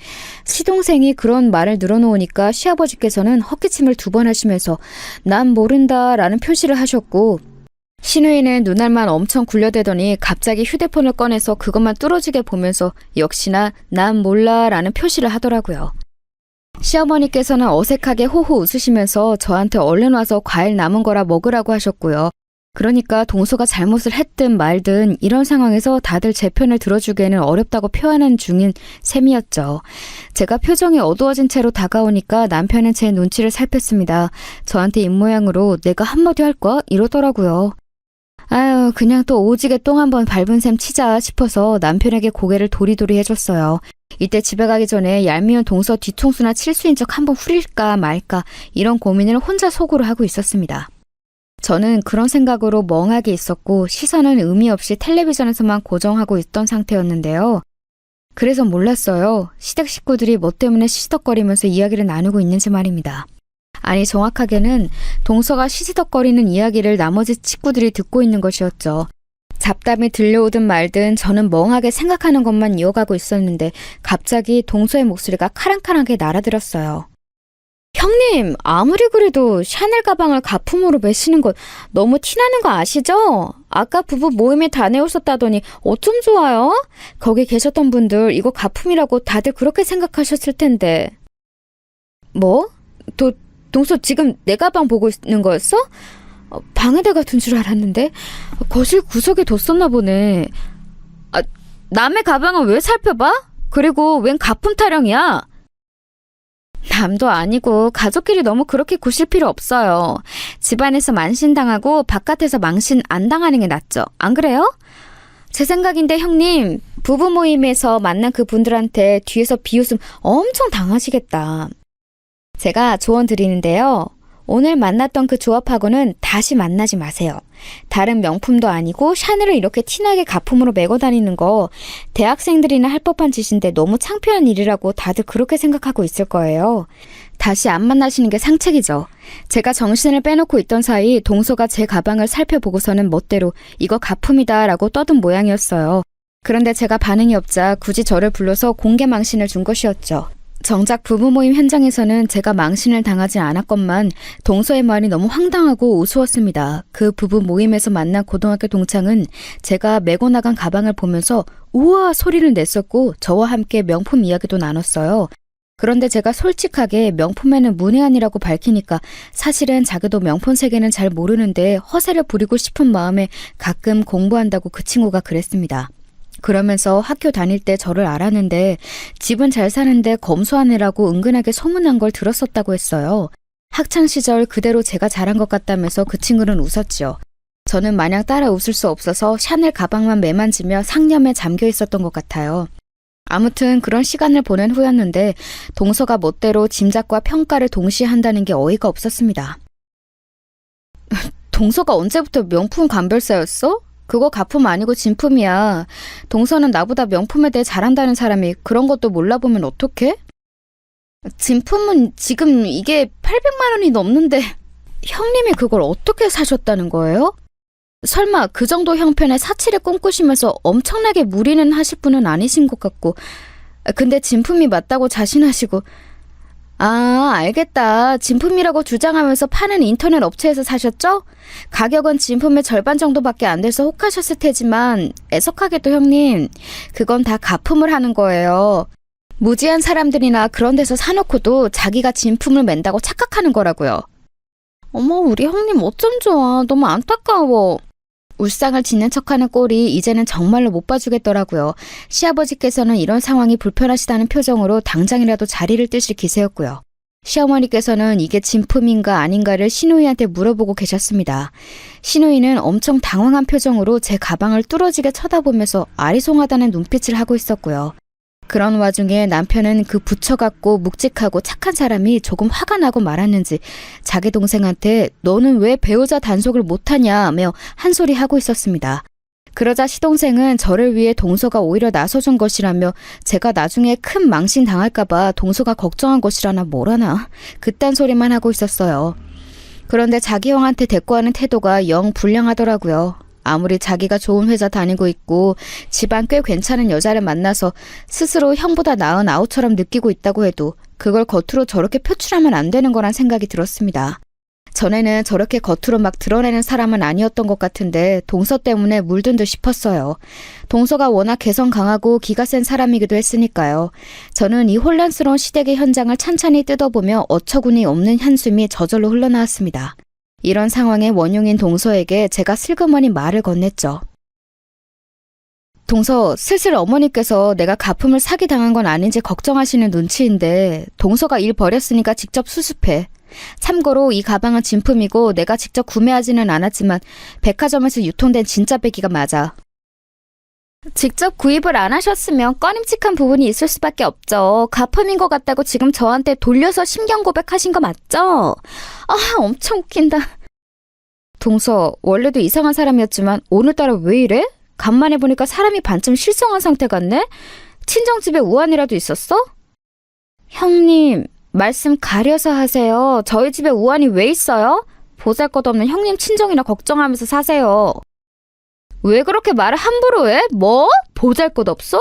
시동생이 그런 말을 늘어놓으니까 시아버지께서는 헛기침을 2번 하시면서 난 모른다 라는 표시를 하셨고 신우이는 눈알만 엄청 굴려대더니 갑자기 휴대폰을 꺼내서 그것만 뚫어지게 보면서 역시나 난 몰라 라는 표시를 하더라고요. 시어머니께서는 어색하게 호호 웃으시면서 저한테 얼른 와서 과일 남은 거라 먹으라고 하셨고요. 그러니까 동서가 잘못을 했든 말든 이런 상황에서 다들 제 편을 들어주기에는 어렵다고 표현하는 중인 셈이었죠. 제가 표정이 어두워진 채로 다가오니까 남편은 제 눈치를 살폈습니다. 저한테 입모양으로 내가 한마디 할 거야? 이러더라고요. 아유, 그냥 또 오지게 똥 한번 밟은 셈 치자 싶어서 남편에게 고개를 도리도리 해줬어요. 이때 집에 가기 전에 얄미운 동서 뒤통수나 칠수인 척 한번 후릴까 말까 이런 고민을 혼자 속으로 하고 있었습니다. 저는 그런 생각으로 멍하게 있었고 시선은 의미 없이 텔레비전에서만 고정하고 있던 상태였는데요. 그래서 몰랐어요. 시댁 식구들이 뭐 때문에 시시덕거리면서 이야기를 나누고 있는지 말입니다. 아니 정확하게는 동서가 시시덕거리는 이야기를 나머지 식구들이 듣고 있는 것이었죠. 잡담이 들려오든 말든 저는 멍하게 생각하는 것만 이어가고 있었는데 갑자기 동서의 목소리가 카랑카랑하게 날아들었어요. 형님, 아무리 그래도 샤넬 가방을 가품으로 매시는 건 너무 티나는 거 아시죠? 아까 부부 모임에 다녀오셨다더니 어쩜 좋아요? 거기 계셨던 분들 이거 가품이라고 다들 그렇게 생각하셨을 텐데. 뭐? 동서 지금 내 가방 보고 있는 거였어? 방에다가 둔 줄 알았는데 거실 구석에 뒀었나 보네. 남의 가방은 왜 살펴봐? 그리고 웬 가품 타령이야? 남도 아니고 가족끼리 너무 그렇게 구실 필요 없어요. 집안에서 만신당하고 바깥에서 망신 안 당하는 게 낫죠. 안 그래요? 제 생각인데 형님, 부부 모임에서 만난 그 분들한테 뒤에서 비웃음 엄청 당하시겠다. 제가 조언 드리는데요. 오늘 만났던 그 조합하고는 다시 만나지 마세요. 다른 명품도 아니고 샤넬을 이렇게 티나게 가품으로 메고 다니는 거 대학생들이나 할 법한 짓인데 너무 창피한 일이라고 다들 그렇게 생각하고 있을 거예요. 다시 안 만나시는 게 상책이죠. 제가 정신을 빼놓고 있던 사이 동서가 제 가방을 살펴보고서는 멋대로 이거 가품이다 라고 떠든 모양이었어요. 그런데 제가 반응이 없자 굳이 저를 불러서 공개 망신을 준 것이었죠. 정작 부부 모임 현장에서는 제가 망신을 당하지 않았건만 동서의 말이 너무 황당하고 우스웠습니다. 그 부부 모임에서 만난 고등학교 동창은 제가 메고 나간 가방을 보면서 우와 소리를 냈었고 저와 함께 명품 이야기도 나눴어요. 그런데 제가 솔직하게 명품에는 문외한이라고 밝히니까 사실은 자기도 명품 세계는 잘 모르는데 허세를 부리고 싶은 마음에 가끔 공부한다고 그 친구가 그랬습니다. 그러면서 학교 다닐 때 저를 알았는데 집은 잘 사는데 검소한 애라고 은근하게 소문난 걸 들었었다고 했어요. 학창시절 그대로 제가 잘한 것 같다면서 그 친구는 웃었죠. 저는 마냥 따라 웃을 수 없어서 샤넬 가방만 매만지며 상념에 잠겨 있었던 것 같아요. 아무튼 그런 시간을 보낸 후였는데 동서가 멋대로 짐작과 평가를 동시에 한다는 게 어이가 없었습니다. 동서가 언제부터 명품 감별사였어? 그거 가품 아니고 진품이야. 동서는 나보다 명품에 대해 잘한다는 사람이 그런 것도 몰라보면 어떡해? 진품은 지금 이게 800만 원이 넘는데 형님이 그걸 어떻게 사셨다는 거예요? 설마 그 정도 형편의 사치를 꿈꾸시면서 엄청나게 무리는 하실 분은 아니신 것 같고 근데 진품이 맞다고 자신하시고 아, 알겠다. 진품이라고 주장하면서 파는 인터넷 업체에서 사셨죠? 가격은 진품의 절반 정도밖에 안 돼서 혹하셨을 테지만 애석하게도 형님, 그건 다 가품을 하는 거예요. 무지한 사람들이나 그런 데서 사놓고도 자기가 진품을 맨다고 착각하는 거라고요. 어머, 우리 형님 어쩜 좋아. 너무 안타까워. 울상을 짓는 척하는 꼴이 이제는 정말로 못 봐주겠더라고요. 시아버지께서는 이런 상황이 불편하시다는 표정으로 당장이라도 자리를 뜨실 기세였고요. 시어머니께서는 이게 진품인가 아닌가를 신우이한테 물어보고 계셨습니다. 신우이는 엄청 당황한 표정으로 제 가방을 뚫어지게 쳐다보면서 아리송하다는 눈빛을 하고 있었고요. 그런 와중에 남편은 그 부처같고 묵직하고 착한 사람이 조금 화가 나고 말았는지 자기 동생한테 너는 왜 배우자 단속을 못하냐며 한 소리 하고 있었습니다. 그러자 시동생은 저를 위해 동서가 오히려 나서준 것이라며 제가 나중에 큰 망신 당할까봐 동서가 걱정한 것이라나 뭐라나 그딴 소리만 하고 있었어요. 그런데 자기 형한테 대꾸하는 태도가 영 불량하더라고요. 아무리 자기가 좋은 회사 다니고 있고 집안 꽤 괜찮은 여자를 만나서 스스로 형보다 나은 아우처럼 느끼고 있다고 해도 그걸 겉으로 저렇게 표출하면 안 되는 거란 생각이 들었습니다. 전에는 저렇게 겉으로 막 드러내는 사람은 아니었던 것 같은데 동서 때문에 물든 듯 싶었어요. 동서가 워낙 개성 강하고 기가 센 사람이기도 했으니까요. 저는 이 혼란스러운 시댁의 현장을 찬찬히 뜯어보며 어처구니 없는 한숨이 저절로 흘러나왔습니다. 이런 상황의 원흉인 동서에게 제가 슬그머니 말을 건넸죠. 동서, 슬슬 어머니께서 내가 가품을 사기당한 건 아닌지 걱정하시는 눈치인데 동서가 일 버렸으니까 직접 수습해. 참고로 이 가방은 진품이고 내가 직접 구매하지는 않았지만 백화점에서 유통된 진짜 배기가 맞아. 직접 구입을 안 하셨으면 꺼림칙한 부분이 있을 수밖에 없죠. 가품인 것 같다고 지금 저한테 돌려서 심경 고백하신 거 맞죠? 아, 엄청 웃긴다. 동서, 원래도 이상한 사람이었지만 오늘따라 왜 이래? 간만에 보니까 사람이 반쯤 실성한 상태 같네? 친정집에 우환이라도 있었어? 형님, 말씀 가려서 하세요. 저희 집에 우환이 왜 있어요? 보잘것없는 형님 친정이나 걱정하면서 사세요. 왜 그렇게 말을 함부로 해? 뭐? 보잘것없어?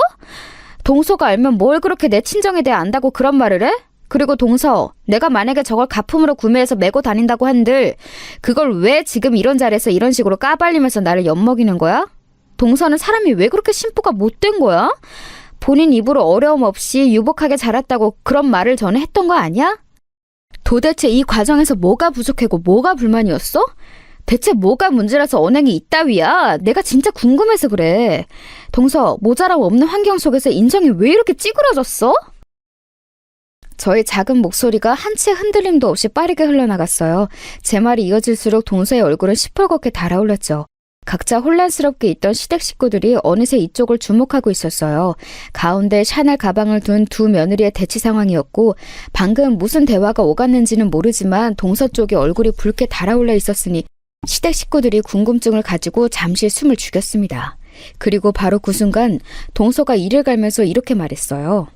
동서가 알면 뭘 그렇게 내 친정에 대해 안다고 그런 말을 해? 그리고 동서, 내가 만약에 저걸 가품으로 구매해서 메고 다닌다고 한들 그걸 왜 지금 이런 자리에서 이런 식으로 까발리면서 나를 엿먹이는 거야? 동서는 사람이 왜 그렇게 심보가 못된 거야? 본인 입으로 어려움 없이 유복하게 자랐다고 그런 말을 전에 했던 거 아니야? 도대체 이 과정에서 뭐가 부족하고 뭐가 불만이었어? 대체 뭐가 문제라서 언행이 이따위야? 내가 진짜 궁금해서 그래. 동서, 모자람 없는 환경 속에서 인정이 왜 이렇게 찌그러졌어? 저의 작은 목소리가 한 채 흔들림도 없이 빠르게 흘러나갔어요. 제 말이 이어질수록 동서의 얼굴은 시뻘겋게 달아올랐죠. 각자 혼란스럽게 있던 시댁 식구들이 어느새 이쪽을 주목하고 있었어요. 가운데 샤넬 가방을 둔 두 며느리의 대치 상황이었고 방금 무슨 대화가 오갔는지는 모르지만 동서 쪽에 얼굴이 붉게 달아올라 있었으니 시댁 식구들이 궁금증을 가지고 잠시 숨을 죽였습니다. 그리고 바로 그 순간 동서가 이를 갈면서 이렇게 말했어요.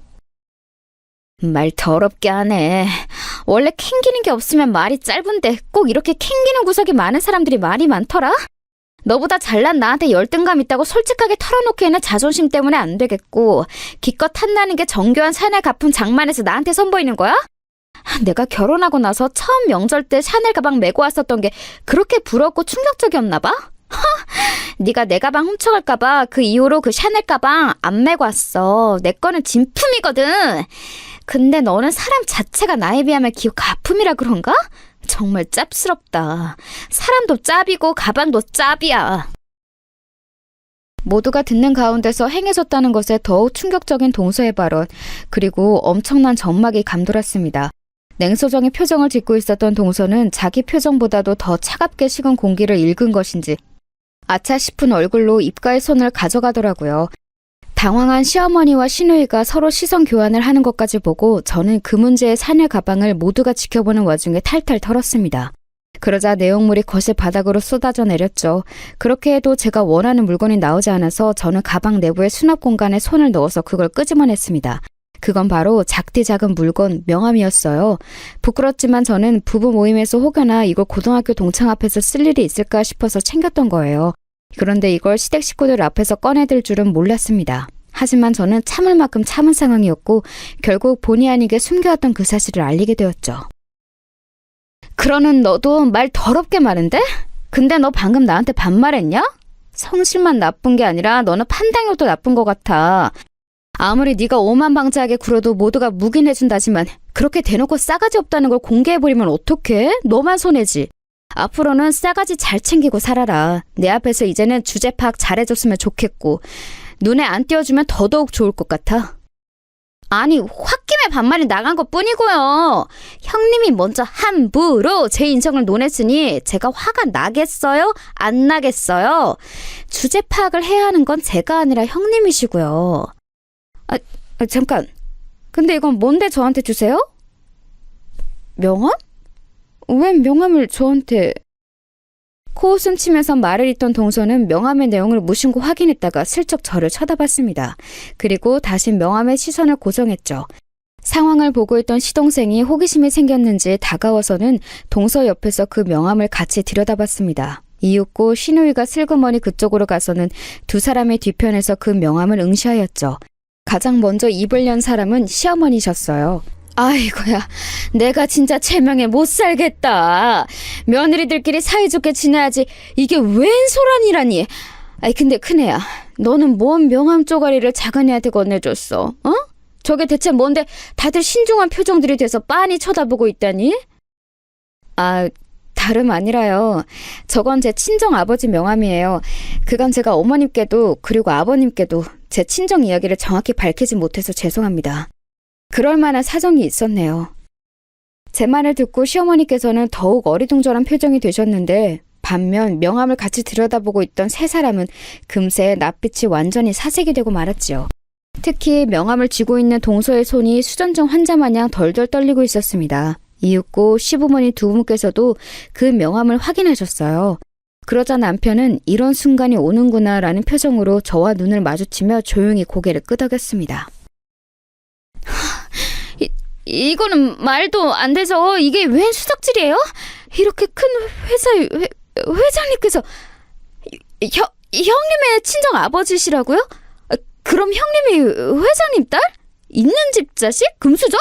말 더럽게 하네. 원래 캥기는 게 없으면 말이 짧은데 꼭 이렇게 캥기는 구석이 많은 사람들이 말이 많더라? 너보다 잘난 나한테 열등감 있다고 솔직하게 털어놓기에는 자존심 때문에 안 되겠고 기껏 탐나는 게 정교한 샤넬 가품 장만해서 나한테 선보이는 거야? 내가 결혼하고 나서 처음 명절 때 샤넬 가방 메고 왔었던 게 그렇게 부럽고 충격적이었나 봐? 네가 내 가방 훔쳐갈까 봐 그 이후로 그 샤넬 가방 안 메고 왔어. 내 거는 진품이거든. 근데 너는 사람 자체가 나에 비하면 가품이라 그런가? 정말 짭스럽다. 사람도 짭이고 가방도 짭이야. 모두가 듣는 가운데서 행해졌다는 것에 더욱 충격적인 동서의 발언, 그리고 엄청난 전막이 감돌았습니다. 냉소정의 표정을 짓고 있었던 동서는 자기 표정보다도 더 차갑게 식은 공기를 읽은 것인지 아차 싶은 얼굴로 입가에 손을 가져가더라고요. 당황한 시어머니와 시누이가 서로 시선 교환을 하는 것까지 보고 저는 그 문제의 샤넬 가방을 모두가 지켜보는 와중에 탈탈 털었습니다. 그러자 내용물이 거실 바닥으로 쏟아져 내렸죠. 그렇게 해도 제가 원하는 물건이 나오지 않아서 저는 가방 내부의 수납 공간에 손을 넣어서 그걸 끄집어냈습니다. 그건 바로 작디 작은 물건 명함이었어요. 부끄럽지만 저는 부부 모임에서 혹여나 이걸 고등학교 동창 앞에서 쓸 일이 있을까 싶어서 챙겼던 거예요. 그런데 이걸 시댁 식구들 앞에서 꺼내들 줄은 몰랐습니다. 하지만 저는 참을 만큼 참은 상황이었고 결국 본의 아니게 숨겨왔던 그 사실을 알리게 되었죠. 그러는 너도 말 더럽게 많은데? 근데 너 방금 나한테 반말했냐? 성실만 나쁜 게 아니라 너는 판단력도 나쁜 것 같아. 아무리 네가 오만방자하게 굴어도 모두가 묵인해준다지만 그렇게 대놓고 싸가지 없다는 걸 공개해버리면 어떡해? 너만 손해지. 앞으로는 싸가지 잘 챙기고 살아라. 내 앞에서 이제는 주제 파악 잘해줬으면 좋겠고 눈에 안 띄워주면 더더욱 좋을 것 같아. 아니 홧김에 반말이 나간 것뿐이고요. 형님이 먼저 함부로 제 인성을 논했으니 제가 화가 나겠어요? 안 나겠어요? 주제 파악을 해야 하는 건 제가 아니라 형님이시고요. 잠깐. 근데 이건 뭔데 저한테 주세요? 명함? 웬 명함을 저한테... 코웃음 치면서 말을 잇던 동서는 명함의 내용을 무심코 확인했다가 슬쩍 저를 쳐다봤습니다. 그리고 다시 명함의 시선을 고정했죠. 상황을 보고 있던 시동생이 호기심이 생겼는지 다가와서는 동서 옆에서 그 명함을 같이 들여다봤습니다. 이윽고 신우이가 슬그머니 그쪽으로 가서는 두 사람의 뒤편에서 그 명함을 응시하였죠. 가장 먼저 입을 연 사람은 시어머니셨어요. 아이고야, 내가 진짜 체명에 못 살겠다. 며느리들끼리 사이좋게 지내야지 이게 웬 소란이라니. 아이 근데 큰애야, 너는 뭔 명함 쪼가리를 작은애한테 건네줬어? 어? 저게 대체 뭔데 다들 신중한 표정들이 돼서 빤히 쳐다보고 있다니? 다름 아니라요. 저건 제 친정 아버지 명함이에요. 그간 제가 어머님께도 그리고 아버님께도 제 친정 이야기를 정확히 밝히지 못해서 죄송합니다. 그럴 만한 사정이 있었네요. 제 말을 듣고 시어머니께서는 더욱 어리둥절한 표정이 되셨는데 반면 명함을 같이 들여다보고 있던 세 사람은 금세 낯빛이 완전히 사색이 되고 말았지요. 특히 명함을 쥐고 있는 동서의 손이 수전증 환자 마냥 덜덜 떨리고 있었습니다. 이윽고 시부모님 두 분께서도 그 명함을 확인하셨어요. 그러자 남편은 이런 순간이 오는구나 라는 표정으로 저와 눈을 마주치며 조용히 고개를 끄덕였습니다. 이거는 말도 안 되죠. 이게 웬 수작질이에요? 이렇게 큰 회사의 회장님께서 형님의 친정 아버지시라고요? 그럼 형님이 회장님 딸? 있는 집 자식? 금수저?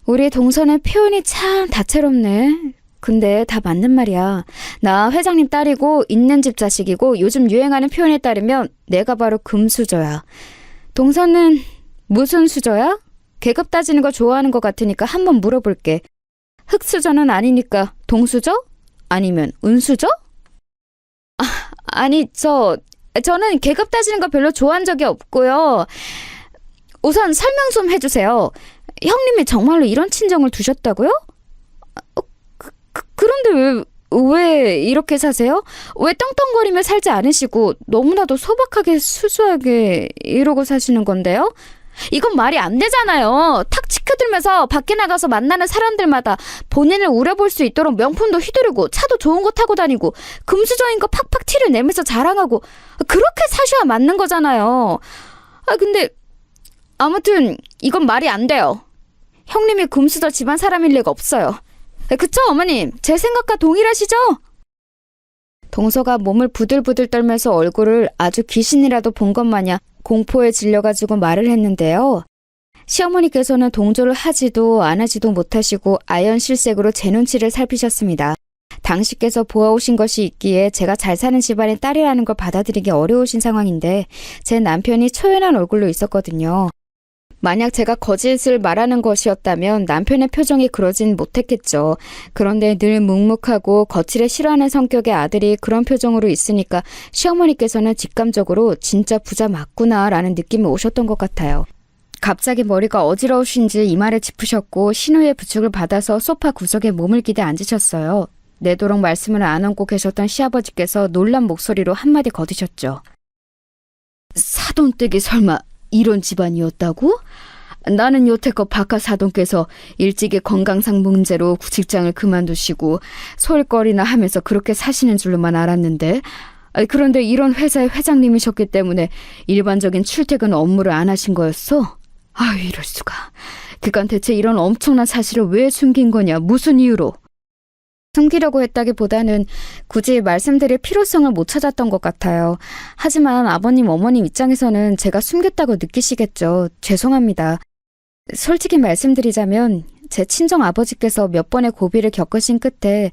우리 동서는 표현이 참 다채롭네. 근데 다 맞는 말이야. 나 회장님 딸이고 있는 집 자식이고 요즘 유행하는 표현에 따르면 내가 바로 금수저야. 동서는 무슨 수저야? 계급 따지는 거 좋아하는 것 같으니까 한번 물어볼게. 흙수저는 아니니까 동수저? 아니면 은수저? 아니 저는 계급 따지는 거 별로 좋아한 적이 없고요. 우선 설명 좀 해주세요. 형님이 정말로 이런 친정을 두셨다고요? 그런데 왜 이렇게 사세요? 왜 떵떵거리며 살지 않으시고 너무나도 소박하게 수수하게 이러고 사시는 건데요? 이건 말이 안 되잖아요. 탁 치켜들면서 밖에 나가서 만나는 사람들마다 본인을 우려볼 수 있도록 명품도 휘두르고 차도 좋은 거 타고 다니고 금수저인 거 팍팍 티를 내면서 자랑하고 그렇게 사셔야 맞는 거잖아요. 근데 아무튼 이건 말이 안 돼요. 형님이 금수저 집안 사람일 리가 없어요. 그쵸 어머님? 제 생각과 동일하시죠? 동서가 몸을 부들부들 떨면서 얼굴을 아주 귀신이라도 본 것 마냥 공포에 질려가지고 말을 했는데요. 시어머니께서는 동조를 하지도 안 하지도 못하시고 아연실색으로 제 눈치를 살피셨습니다. 당신께서 보아오신 것이 있기에 제가 잘 사는 집안의 딸이라는 걸 받아들이기 어려우신 상황인데 제 남편이 초연한 얼굴로 있었거든요. 만약 제가 거짓을 말하는 것이었다면 남편의 표정이 그러진 못했겠죠. 그런데 늘 묵묵하고 거칠에 싫어하는 성격의 아들이 그런 표정으로 있으니까 시어머니께서는 직감적으로 진짜 부자 맞구나 라는 느낌이 오셨던 것 같아요. 갑자기 머리가 어지러우신지 이마를 짚으셨고 신우의 부축을 받아서 소파 구석에 몸을 기대 앉으셨어요. 내도록 말씀을 안 얹고 계셨던 시아버지께서 놀란 목소리로 한마디 거두셨죠. 사돈댁이 설마 이런 집안이었다고? 나는 여태껏 박하 사돈께서 일찍이 건강상 문제로 직장을 그만두시고 소일거리나 하면서 그렇게 사시는 줄로만 알았는데 그런데 이런 회사의 회장님이셨기 때문에 일반적인 출퇴근 업무를 안 하신 거였어? 이럴 수가. 그간 대체 이런 엄청난 사실을 왜 숨긴 거냐? 무슨 이유로? 숨기려고 했다기보다는 굳이 말씀드릴 필요성을 못 찾았던 것 같아요. 하지만 아버님, 어머님 입장에서는 제가 숨겼다고 느끼시겠죠. 죄송합니다. 솔직히 말씀드리자면 제 친정 아버지께서 몇 번의 고비를 겪으신 끝에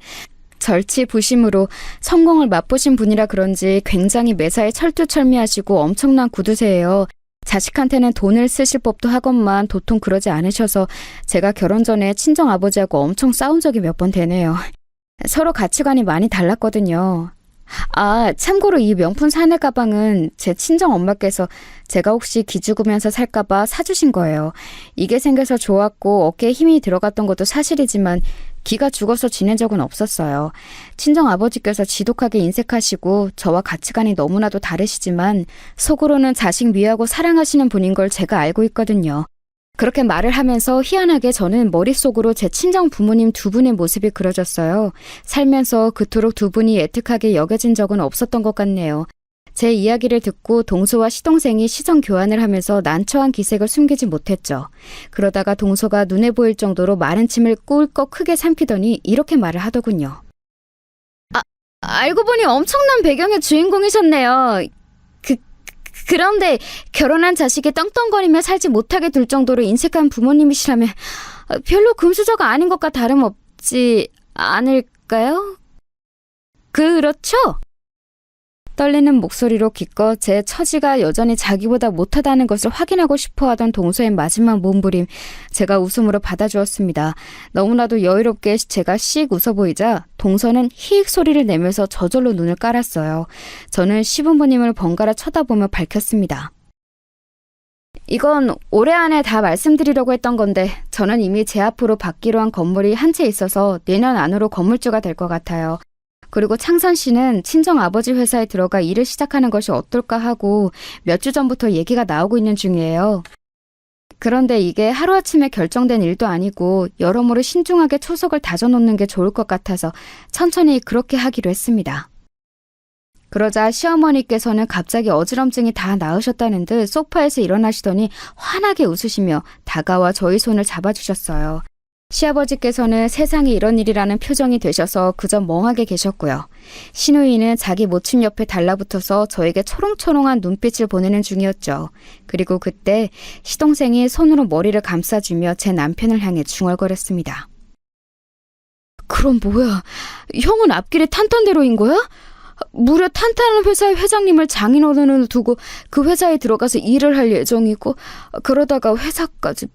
절치부심으로 성공을 맛보신 분이라 그런지 굉장히 매사에 철두철미하시고 엄청난 구두쇠예요. 자식한테는 돈을 쓰실 법도 하건만 도통 그러지 않으셔서 제가 결혼 전에 친정 아버지하고 엄청 싸운 적이 몇 번 되네요. 서로 가치관이 많이 달랐거든요. 아, 참고로 이 명품 샤넬 가방은 제 친정 엄마께서 제가 혹시 기죽으면서 살까봐 사주신 거예요. 이게 생겨서 좋았고 어깨에 힘이 들어갔던 것도 사실이지만 기가 죽어서 지낸 적은 없었어요. 친정 아버지께서 지독하게 인색하시고 저와 가치관이 너무나도 다르시지만 속으로는 자식 미워하고 사랑하시는 분인 걸 제가 알고 있거든요. 그렇게 말을 하면서 희한하게 저는 머릿속으로 제 친정 부모님 두 분의 모습이 그려졌어요. 살면서 그토록 두 분이 애틋하게 여겨진 적은 없었던 것 같네요. 제 이야기를 듣고 동서와 시동생이 시선 교환을 하면서 난처한 기색을 숨기지 못했죠. 그러다가 동서가 눈에 보일 정도로 마른 침을 꿀꺽 크게 삼키더니 이렇게 말을 하더군요. 알고 보니 엄청난 배경의 주인공이셨네요. 그런데 결혼한 자식이 떵떵거리며 살지 못하게 둘 정도로 인색한 부모님이시라면 별로 금수저가 아닌 것과 다름없지 않을까요? 그렇죠? 떨리는 목소리로 기껏 제 처지가 여전히 자기보다 못하다는 것을 확인하고 싶어하던 동서의 마지막 몸부림, 제가 웃음으로 받아주었습니다. 너무나도 여유롭게 제가 씩 웃어 보이자 동서는 히익 소리를 내면서 저절로 눈을 깔았어요. 저는 시부모님을 번갈아 쳐다보며 밝혔습니다. 이건 올해 안에 다 말씀드리려고 했던 건데 저는 이미 제 앞으로 받기로 한 건물이 한 채 있어서 내년 안으로 건물주가 될 것 같아요. 그리고 창선 씨는 친정 아버지 회사에 들어가 일을 시작하는 것이 어떨까 하고 몇 주 전부터 얘기가 나오고 있는 중이에요. 그런데 이게 하루아침에 결정된 일도 아니고 여러모로 신중하게 초석을 다져놓는 게 좋을 것 같아서 천천히 그렇게 하기로 했습니다. 그러자 시어머니께서는 갑자기 어지럼증이 다 나으셨다는 듯 소파에서 일어나시더니 환하게 웃으시며 다가와 저희 손을 잡아주셨어요. 시아버지께서는 세상에 이런 일이라는 표정이 되셔서 그저 멍하게 계셨고요. 시누이는 자기 모침 옆에 달라붙어서 저에게 초롱초롱한 눈빛을 보내는 중이었죠. 그리고 그때 시동생이 손으로 머리를 감싸주며 제 남편을 향해 중얼거렸습니다. 그럼 뭐야? 형은 앞길에 탄탄대로인 거야? 무려 탄탄한 회사의 회장님을 장인어른으로 두고 그 회사에 들어가서 일을 할 예정이고 그러다가 회사까지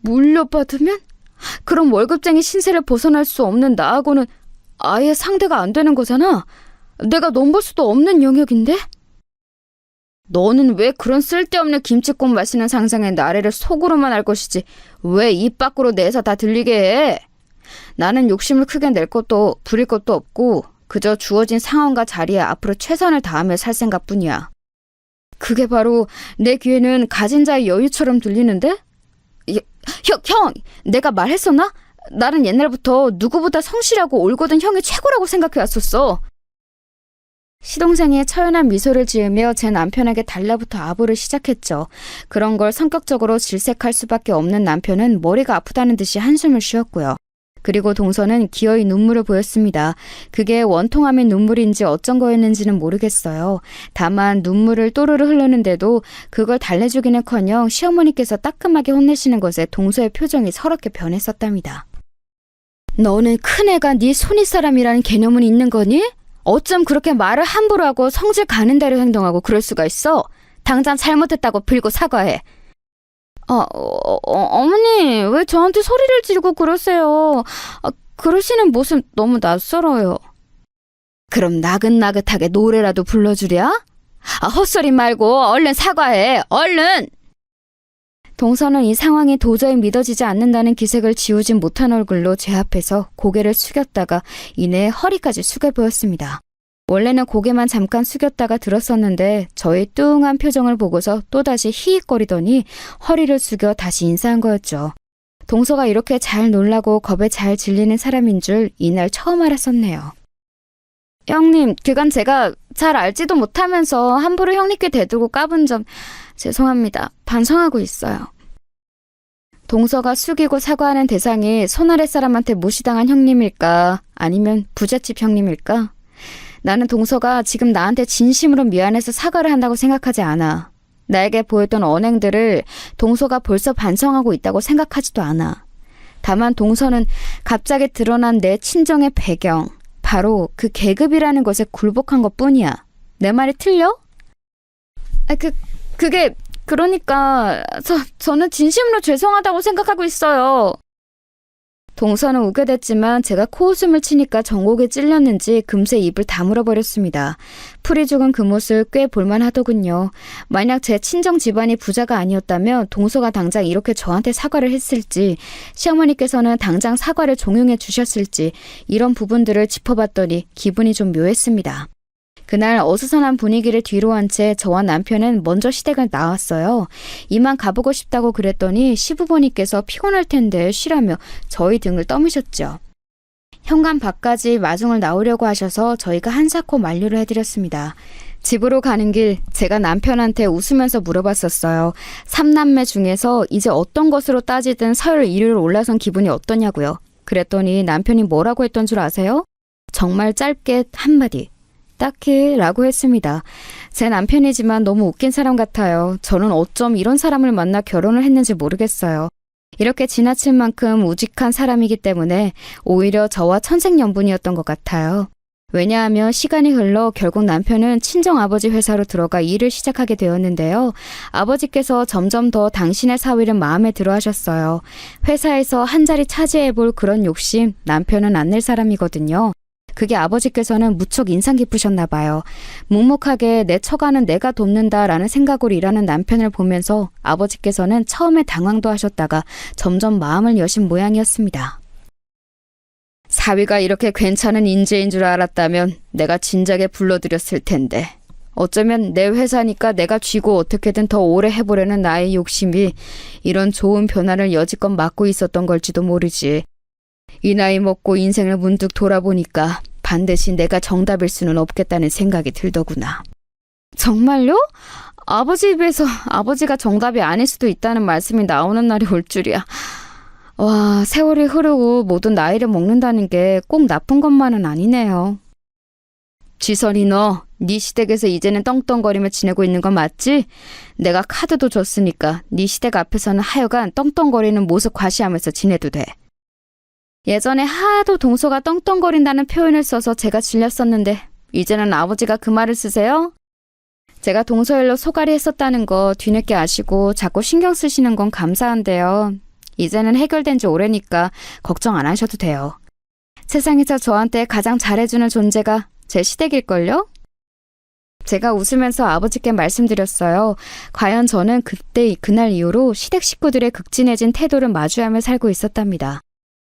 물려받으면? 그럼 월급쟁이 신세를 벗어날 수 없는 나하고는 아예 상대가 안 되는 거잖아. 내가 넘볼 수도 없는 영역인데? 너는 왜 그런 쓸데없는 김치국 마시는 상상의 나래를 속으로만 알 것이지 왜 입 밖으로 내서 다 들리게 해? 나는 욕심을 크게 낼 것도 부릴 것도 없고 그저 주어진 상황과 자리에 앞으로 최선을 다하며 살 생각뿐이야. 그게 바로 내 귀에는 가진 자의 여유처럼 들리는데? 형, 내가 말했었나? 나는 옛날부터 누구보다 성실하고 올곧은 형이 최고라고 생각해왔었어. 시동생이 처연한 미소를 지으며 제 남편에게 달라붙어 아부를 시작했죠. 그런 걸 성격적으로 질색할 수밖에 없는 남편은 머리가 아프다는 듯이 한숨을 쉬었고요. 그리고 동서는 기어이 눈물을 보였습니다. 그게 원통함의 눈물인지 어쩐 거였는지는 모르겠어요. 다만 눈물을 또르르 흐르는데도 그걸 달래주기는커녕 시어머니께서 따끔하게 혼내시는 것에 동서의 표정이 서럽게 변했었답니다. 너는 큰애가 네 손윗사람이라는 개념은 있는 거니? 어쩜 그렇게 말을 함부로 하고 성질 가는 대로 행동하고 그럴 수가 있어? 당장 잘못했다고 빌고 사과해. 어머니, 왜 저한테 소리를 지르고 그러세요? 그러시는 모습 너무 낯설어요. 그럼 나긋나긋하게 노래라도 불러주랴? 헛소리 말고 얼른 사과해, 얼른! 동서는 이 상황이 도저히 믿어지지 않는다는 기색을 지우진 못한 얼굴로 제 앞에서 고개를 숙였다가 이내 허리까지 숙여 보였습니다. 원래는 고개만 잠깐 숙였다가 들었었는데 저의 뚱한 표정을 보고서 또다시 히익거리더니 허리를 숙여 다시 인사한 거였죠. 동서가 이렇게 잘 놀라고 겁에 잘 질리는 사람인 줄 이날 처음 알았었네요. 형님, 그간 제가 잘 알지도 못하면서 함부로 형님께 대들고 까분 점 죄송합니다. 반성하고 있어요. 동서가 숙이고 사과하는 대상이 손아래 사람한테 무시당한 형님일까? 아니면 부잣집 형님일까? 나는 동서가 지금 나한테 진심으로 미안해서 사과를 한다고 생각하지 않아. 나에게 보였던 언행들을 동서가 벌써 반성하고 있다고 생각하지도 않아. 다만 동서는 갑자기 드러난 내 친정의 배경, 바로 그 계급이라는 것에 굴복한 것뿐이야. 내 말이 틀려? 그러니까 저는 진심으로 죄송하다고 생각하고 있어요. 동서는 웃게 됐지만 제가 코웃음을 치니까 정곡에 찔렸는지 금세 입을 다물어버렸습니다. 풀이 죽은 그 모습 꽤 볼만하더군요. 만약 제 친정 집안이 부자가 아니었다면 동서가 당장 이렇게 저한테 사과를 했을지, 시어머니께서는 당장 사과를 종용해 주셨을지, 이런 부분들을 짚어봤더니 기분이 좀 묘했습니다. 그날 어수선한 분위기를 뒤로 한 채 저와 남편은 먼저 시댁을 나왔어요. 이만 가보고 싶다고 그랬더니 시부모님께서 피곤할 텐데 쉬라며 저희 등을 떠미셨죠. 현관 밖까지 마중을 나오려고 하셔서 저희가 한사코 만류를 해드렸습니다. 집으로 가는 길 제가 남편한테 웃으면서 물어봤었어요. 3남매 중에서 이제 어떤 것으로 따지든 서열 1위로 올라선 기분이 어떠냐고요. 그랬더니 남편이 뭐라고 했던 줄 아세요? 정말 짧게 한마디. 딱히 라고 했습니다. 제 남편이지만 너무 웃긴 사람 같아요. 저는 어쩜 이런 사람을 만나 결혼을 했는지 모르겠어요. 이렇게 지나칠 만큼 우직한 사람이기 때문에 오히려 저와 천생연분이었던 것 같아요. 왜냐하면 시간이 흘러 결국 남편은 친정아버지 회사로 들어가 일을 시작하게 되었는데요. 아버지께서 점점 더 당신의 사위를 마음에 들어 하셨어요. 회사에서 한 자리 차지해볼 그런 욕심 남편은 안 낼 사람이거든요. 그게 아버지께서는 무척 인상 깊으셨나 봐요. 묵묵하게 내 처가는 내가 돕는다라는 생각으로 일하는 남편을 보면서 아버지께서는 처음에 당황도 하셨다가 점점 마음을 여신 모양이었습니다. 사위가 이렇게 괜찮은 인재인 줄 알았다면 내가 진작에 불러드렸을 텐데. 어쩌면 내 회사니까 내가 쥐고 어떻게든 더 오래 해보려는 나의 욕심이 이런 좋은 변화를 여지껏 막고 있었던 걸지도 모르지. 이 나이 먹고 인생을 문득 돌아보니까 반드시 내가 정답일 수는 없겠다는 생각이 들더구나. 정말요? 아버지 입에서 아버지가 정답이 아닐 수도 있다는 말씀이 나오는 날이 올 줄이야. 와, 세월이 흐르고 모든 나이를 먹는다는 게 꼭 나쁜 것만은 아니네요. 지선이 너, 네 시댁에서 이제는 떵떵거리며 지내고 있는 건 맞지? 내가 카드도 줬으니까 네 시댁 앞에서는 하여간 떵떵거리는 모습 과시하면서 지내도 돼. 예전에 하도 동서가 떵떵거린다는 표현을 써서 제가 질렸었는데 이제는 아버지가 그 말을 쓰세요? 제가 동서 일로 소갈이 했었다는 거 뒤늦게 아시고 자꾸 신경 쓰시는 건 감사한데요. 이제는 해결된 지 오래니까 걱정 안 하셔도 돼요. 세상에서 저한테 가장 잘해주는 존재가 제 시댁일걸요? 제가 웃으면서 아버지께 말씀드렸어요. 과연 저는 그날 이후로 시댁 식구들의 극진해진 태도를 마주하며 살고 있었답니다.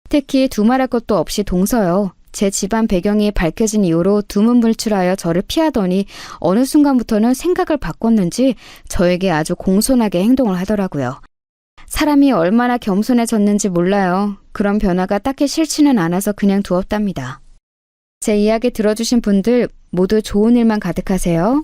특히 두말할 것도 없이 동서요. 제 집안 배경이 밝혀진 이후로 두문불출하여 저를 피하더니 어느 순간부터는 생각을 바꿨는지 저에게 아주 공손하게 행동을 하더라고요. 사람이 얼마나 겸손해졌는지 몰라요. 그런 변화가 딱히 싫지는 않아서 그냥 두었답니다. 제 이야기 들어주신 분들 모두 좋은 일만 가득하세요.